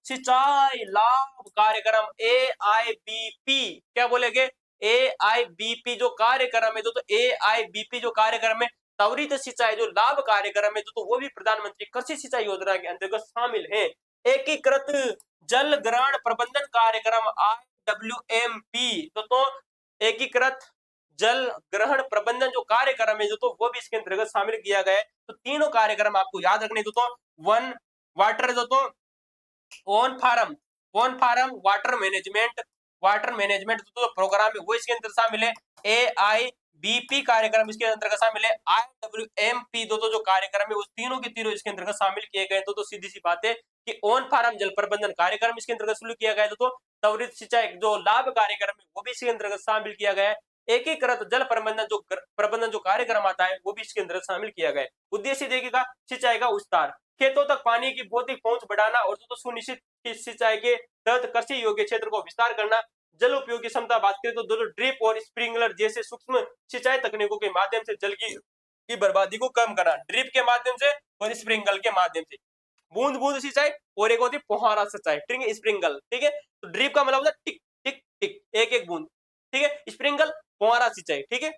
Speaker 1: सिंचाई लाभ कार्यक्रम AIBP, क्या बोलेंगे? AIBP जो कार्यक्रम है दोस्तों, AIBP जो कार्यक्रम है त्वरित सिंचाई जो लाभ कार्यक्रम है दोस्तों, वो भी प्रधानमंत्री कृषि सिंचाई योजना के अंतर्गत शामिल है। एकीकृत जल ग्रहण प्रबंधन कार्यक्रम IWMP दोस्तों, एकीकृत जल ग्रहण प्रबंधन जो कार्यक्रम है दोस्तों वो भी इसके अंतर्गत शामिल किया गया है। तो तीनों कार्यक्रम आपको याद रखने दोस्तों। वन वाटर दोस्तों, ऑन फार्म वाटर मैनेजमेंट दोस्तों प्रोग्राम है वो इसके अंदर शामिल है। AIBP कार्यक्रम इसके अंतर्गत शामिल है। IWMP दोस्तों जो कार्यक्रम है उस तीनों के तीनों इसके अंतर्गत शामिल किए गए। तो सीधी सी बात है कि ऑन फार्म जल प्रबंधन कार्यक्रम इसके अंतर्गत शुरू किया गया है। दोस्तों त्वरित सिंचाई जो लाभ कार्यक्रम है वो भी इसके अंतर्गत शामिल किया गया है। एकीकृत जल प्रबंधन जो कार्यक्रम आता है वो भी इसके अंदर शामिल किया गया है। उद्देश्य देखिएगा सिंचाई का विस्तार, खेतों तक पानी की भौतिक पहुंच बढ़ाना और तो सुनिश्चित सिंचाई के तहत कृषि योग्य क्षेत्र को विस्तार करना। जल उपयोग की क्षमता बात करें तो दोनों ड्रिप और स्प्रिंकलर जैसे सूक्ष्म सिंचाई तकनीकों के माध्यम से जल की बर्बादी को कम करना। ड्रिप के माध्यम से और स्प्रिंकल के माध्यम से। बूंद बूंद सिंचाई और एक होती फुहारा सिंचाई, ठीक है, स्प्रिंकल, ठीक है। तो ड्रिप का मतलब होता है टिक टिक टिक, एक एक बूंद, ठीक है। स्प्रिंकल फुहारा सिंचाई, ठीक है।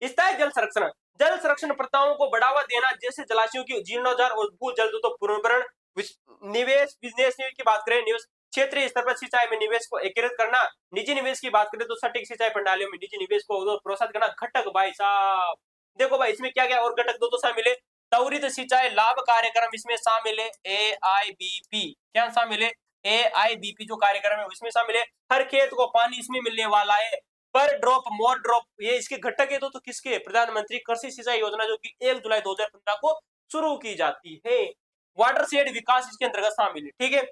Speaker 1: स्थायी जल संरक्षण प्रथाओं को बढ़ावा देना, जैसे जलाशयों की जीर्णोद्धार और भूजल तो पुनर्भरण। निवेश बिजनेस की बात करें, निवेश क्षेत्रीय स्तर पर सिंचाई में निवेश को एकीकृत करना। निजी निवेश की बात करें तो सटीक सिंचाई प्रणालियों में निजी निवेश को प्रोत्साहित करना। घटक भाई साहब देखो भाई इसमें क्या क्या और घटक दो शामिल है। त्वरित सिंचाई लाभ कार्यक्रम इसमें शामिल है। AIBP क्या शामिल है? AIBP जो कार्यक्रम है उसमें शामिल है। हर खेत को पानी इसमें मिलने वाला है। पर ड्रॉप मोर ड्रॉप ये इसके घटक है। तो किसके? प्रधानमंत्री कृषि सिंचाई योजना जो कि 1 जुलाई 2015 को शुरू की जाती है। वाटर शेड विकास इसके अंतर्गत शामिल है, ठीक है।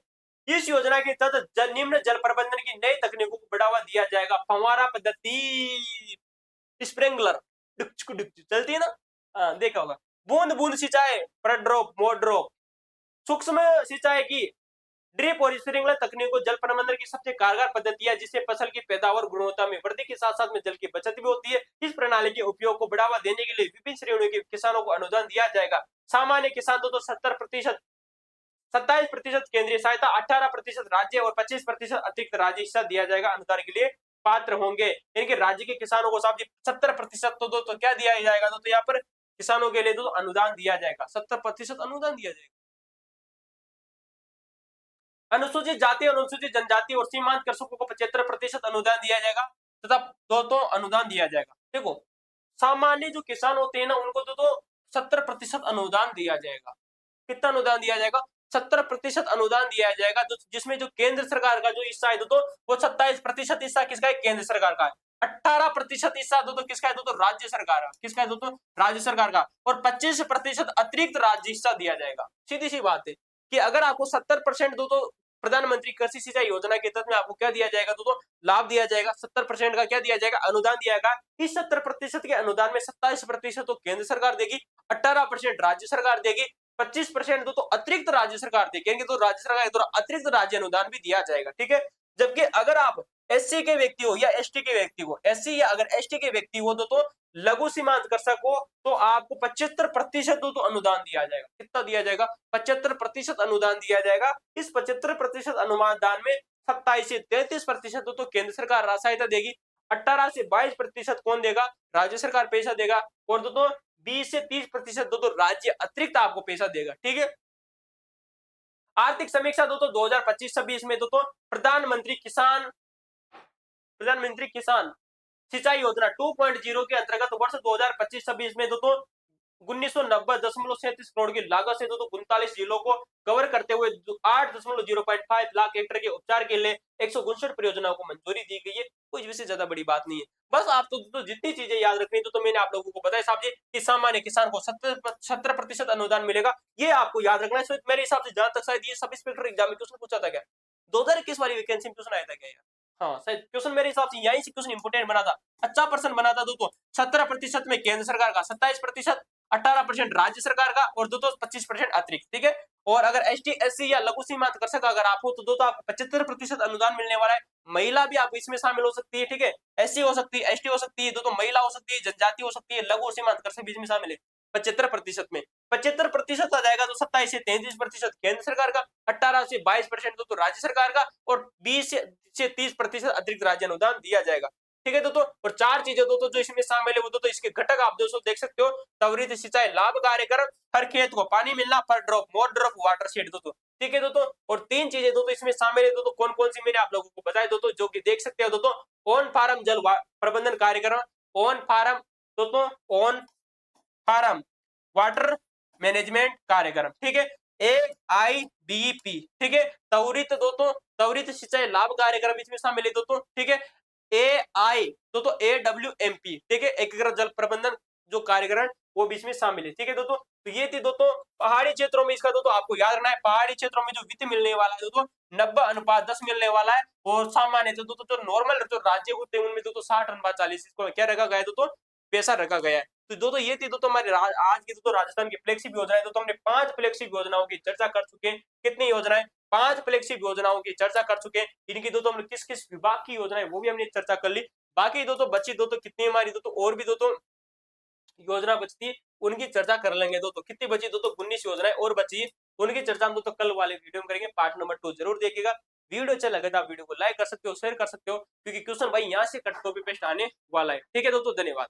Speaker 1: इस योजना के तहत निम्न जल प्रबंधन की नई तकनीकों को बढ़ावा दिया जाएगा। फव्वारा पद्धति, स्प्रिंकलर चलती है ना, देखा होगा। बूंद बूंद सिंचाई, पर ड्रॉप मोर ड्रॉप, सूक्ष्म सिंचाई की ड्रिप और स्प्रिंकलर तकनीकों जल प्रबंधन की सबसे कारगर पद्धति है, जिससे फसल की पैदावार गुणवत्ता में वृद्धि के साथ साथ में जल की बचत भी होती है। इस प्रणाली के उपयोग को बढ़ावा देने के लिए विभिन्न श्रेणियों के किसानों को अनुदान दिया जाएगा। सामान्य किसान तो 70%, 27% केंद्रीय सहायता, 18% राज्य और 25% अतिरिक्त राज्य हिस्सा दिया जाएगा। अनुदान के लिए पात्र होंगे, यानी कि राज्य के किसानों को साहब 70% तो क्या दिया जाएगा? तो यहाँ पर किसानों के लिए तो अनुदान दिया जाएगा, 70% अनुदान दिया जाएगा। अनुसूचित जाति, अनुसूचित जनजाति और सीमांत कृषकों को 75% अनुदान दिया जाएगा तथा तो अनुदान दिया जाएगा। देखो सामान्य जो किसान होते हैं ना उनको तो 70% अनुदान दिया जाएगा। कितना अनुदान दिया जाएगा? 70% अनुदान दिया जाएगा, जिसमें जो केंद्र सरकार का जो हिस्सा है तो वो 27% हिस्सा किसका है? केंद्र सरकार का है। 18% हिस्सा तो किसका है? तो राज्य सरकार का। किसका है? तो राज्य सरकार का। और 25% अतिरिक्त राज्य हिस्सा दिया जाएगा। सीधी सी बात है कि अगर आपको 70% दो तो प्रधानमंत्री कृषि सिंचाई योजना के तहत में आपको क्या दिया जाएगा दोस्तों, लाभ दिया जाएगा। 70% का क्या दिया जाएगा, अनुदान दिया जाएगा। इस 70% के अनुदान में 27% तो केंद्र सरकार देगी, 18% राज्य सरकार देगी, 25% तो अतिरिक्त राज्य सरकार देगी, तो राज्य सरकार के द्वारा अतिरिक्त राज्य अनुदान भी दिया जाएगा। ठीक है, जबकि अगर आप एससी के व्यक्ति हो या एसटी के व्यक्ति हो, एससी या अगर एसटी के व्यक्ति हो तो लघु सीमांत कृषक हो तो आपको 75% तो अनुदान दिया जाएगा। कितना दिया जाएगा, 75% अनुदान दिया जाएगा। इस 75% अनुदान में 27 से 33% तो केंद्र सरकार सहायता देगी, 18 से 22% कौन देगा, राज्य सरकार पैसा देगा, और दोस्तों 20 से 30% तो राज्य अतिरिक्त आपको पैसा देगा। ठीक है, आर्थिक समीक्षा दोस्तों 2025-26 में दोस्तों प्रधानमंत्री किसान सिंचाई योजना 2.0 के अंतर्गत वर्ष 2025-26 में दोस्तों 1990.37 करोड़ की लागत से दोस्तों 39 जिलों को कवर करते हुए 8.05 लाख हेक्टेयर के उपचार के लिए 159 परियोजनाओं को मंजूरी दी गई है। कुछ भी से ज्यादा बड़ी बात नहीं है, बस आप तो जितनी चीजें याद रखनी है तो मैंने आप लोगों को बताया साहब जी कि सामान्य किसान को 70% अनुदान मिलेगा, ये आपको याद रखना है। मेरे हिसाब से जहां तक शायद ये सब इंस्पेक्टर एग्जाम में क्वेश्चन पूछा था क्या, 2021 वाली वैकेंसी में क्वेश्चन आया था क्या यार, हाँ शायद क्वेश्चन मेरे हिसाब से यहीं से क्वेश्चन इंपोर्टेंट बना था, अच्छा पर्सन बना था दोस्तों। 17% में केंद्र सरकार का, 27%, 18% राज्य सरकार का और दोस्तों 25% अतिरिक्त। ठीक है, और अगर एसटी एससी या लघु सीमांत कृषक अगर आप हो तो दोस्तों आपको 75% अनुदान मिलने वाला है। महिला भी आप इसमें शामिल हो सकती है। ठीक है, एससी हो सकती है, एसटी हो सकती है, दोस्तों महिला हो सकती है, जनजाति हो सकती है, लघु सीमांत कृषक भी इसमें शामिल है। 75% में 75% आ जाएगा तो 27 से 33% केंद्र सरकार का, 18 से 22% तो राज्य सरकार का और 20 से 30% अतिरिक्त राज्य अनुदान दिया जाएगा। ठीक है दोस्तों, और चार चीजें दोस्तों जो इसमें शामिल है वो दोस्तों इसके घटक आप दोस्तों देख सकते हो, त्वरित सिंचाई लाभ कार्यक्रम, हर खेत को पानी मिलना, पर drop more drop water shade दोस्तों। ठीक है दोस्तों, और तीन चीजें दोस्तों इसमें शामिल है दोस्तों, कौन कौन सी मैंने आप लोगों को बताया दोस्तों, जो कि देख सकते हो दोस्तों, ऑन फार्म जल प्रबंधन कार्यक्रम, ऑन फार्म दोस्तों, ऑन फार्म वाटर मैनेजमेंट कार्यक्रम। ठीक है, AIBP। ठीक है, त्वरित सिंचाई लाभ कार्यक्रम इसमें शामिल है दोस्तों। ठीक है, AI दोस्तों AWMP। ठीक है, एकीकृत जल प्रबंधन जो कार्यक्रम वो भी इसमें शामिल है। ठीक है दोस्तों, तो ये थी दोस्तों पहाड़ी क्षेत्रों में, इसका दोस्तों आपको याद रखना है, पहाड़ी क्षेत्रों में जो वित्त मिलने वाला है दोस्तों 90:10 मिलने वाला है, और सामान्य दोस्तों जो नॉर्मल जो राज्य होते हैं उनमें दोस्तों 60:40 इसको क्या रखा गया है दोस्तों, पैसा रखा गया है। तो दोस्तों ये थी दोस्तों हमारी आज की दोस्तों राजस्थान की फ्लैगशिप योजनाएं। दोस्तों हमने 5 फ्लैगशिप योजनाओं की चर्चा कर चुके हैं। कितनी योजनाएं, 5 फ्लैगशिप योजनाओं की चर्चा कर चुके हैं। इनकी दोस्तों हमने किस किस विभाग की योजनाएं वो भी हमने चर्चा कर ली। बाकी दोस्तों बची दोस्तों कितनी हमारी दोस्तों और भी दोस्तों योजना बचती है उनकी चर्चा कर लेंगे दोस्तों। कितनी बची दोस्तों, 19 योजनाएं और बची है, उनकी चर्चा हम दोस्तों कल वाले वीडियो में करेंगे। पार्ट नंबर 2 जरूर देखिएगा। वीडियो अच्छा लगे तो आप वीडियो को लाइक कर सकते हो, शेयर कर सकते हो, क्योंकि क्वेश्चन भाई यहाँ से कट कॉपी पेस्ट आने वाला है। ठीक है दोस्तों, धन्यवाद।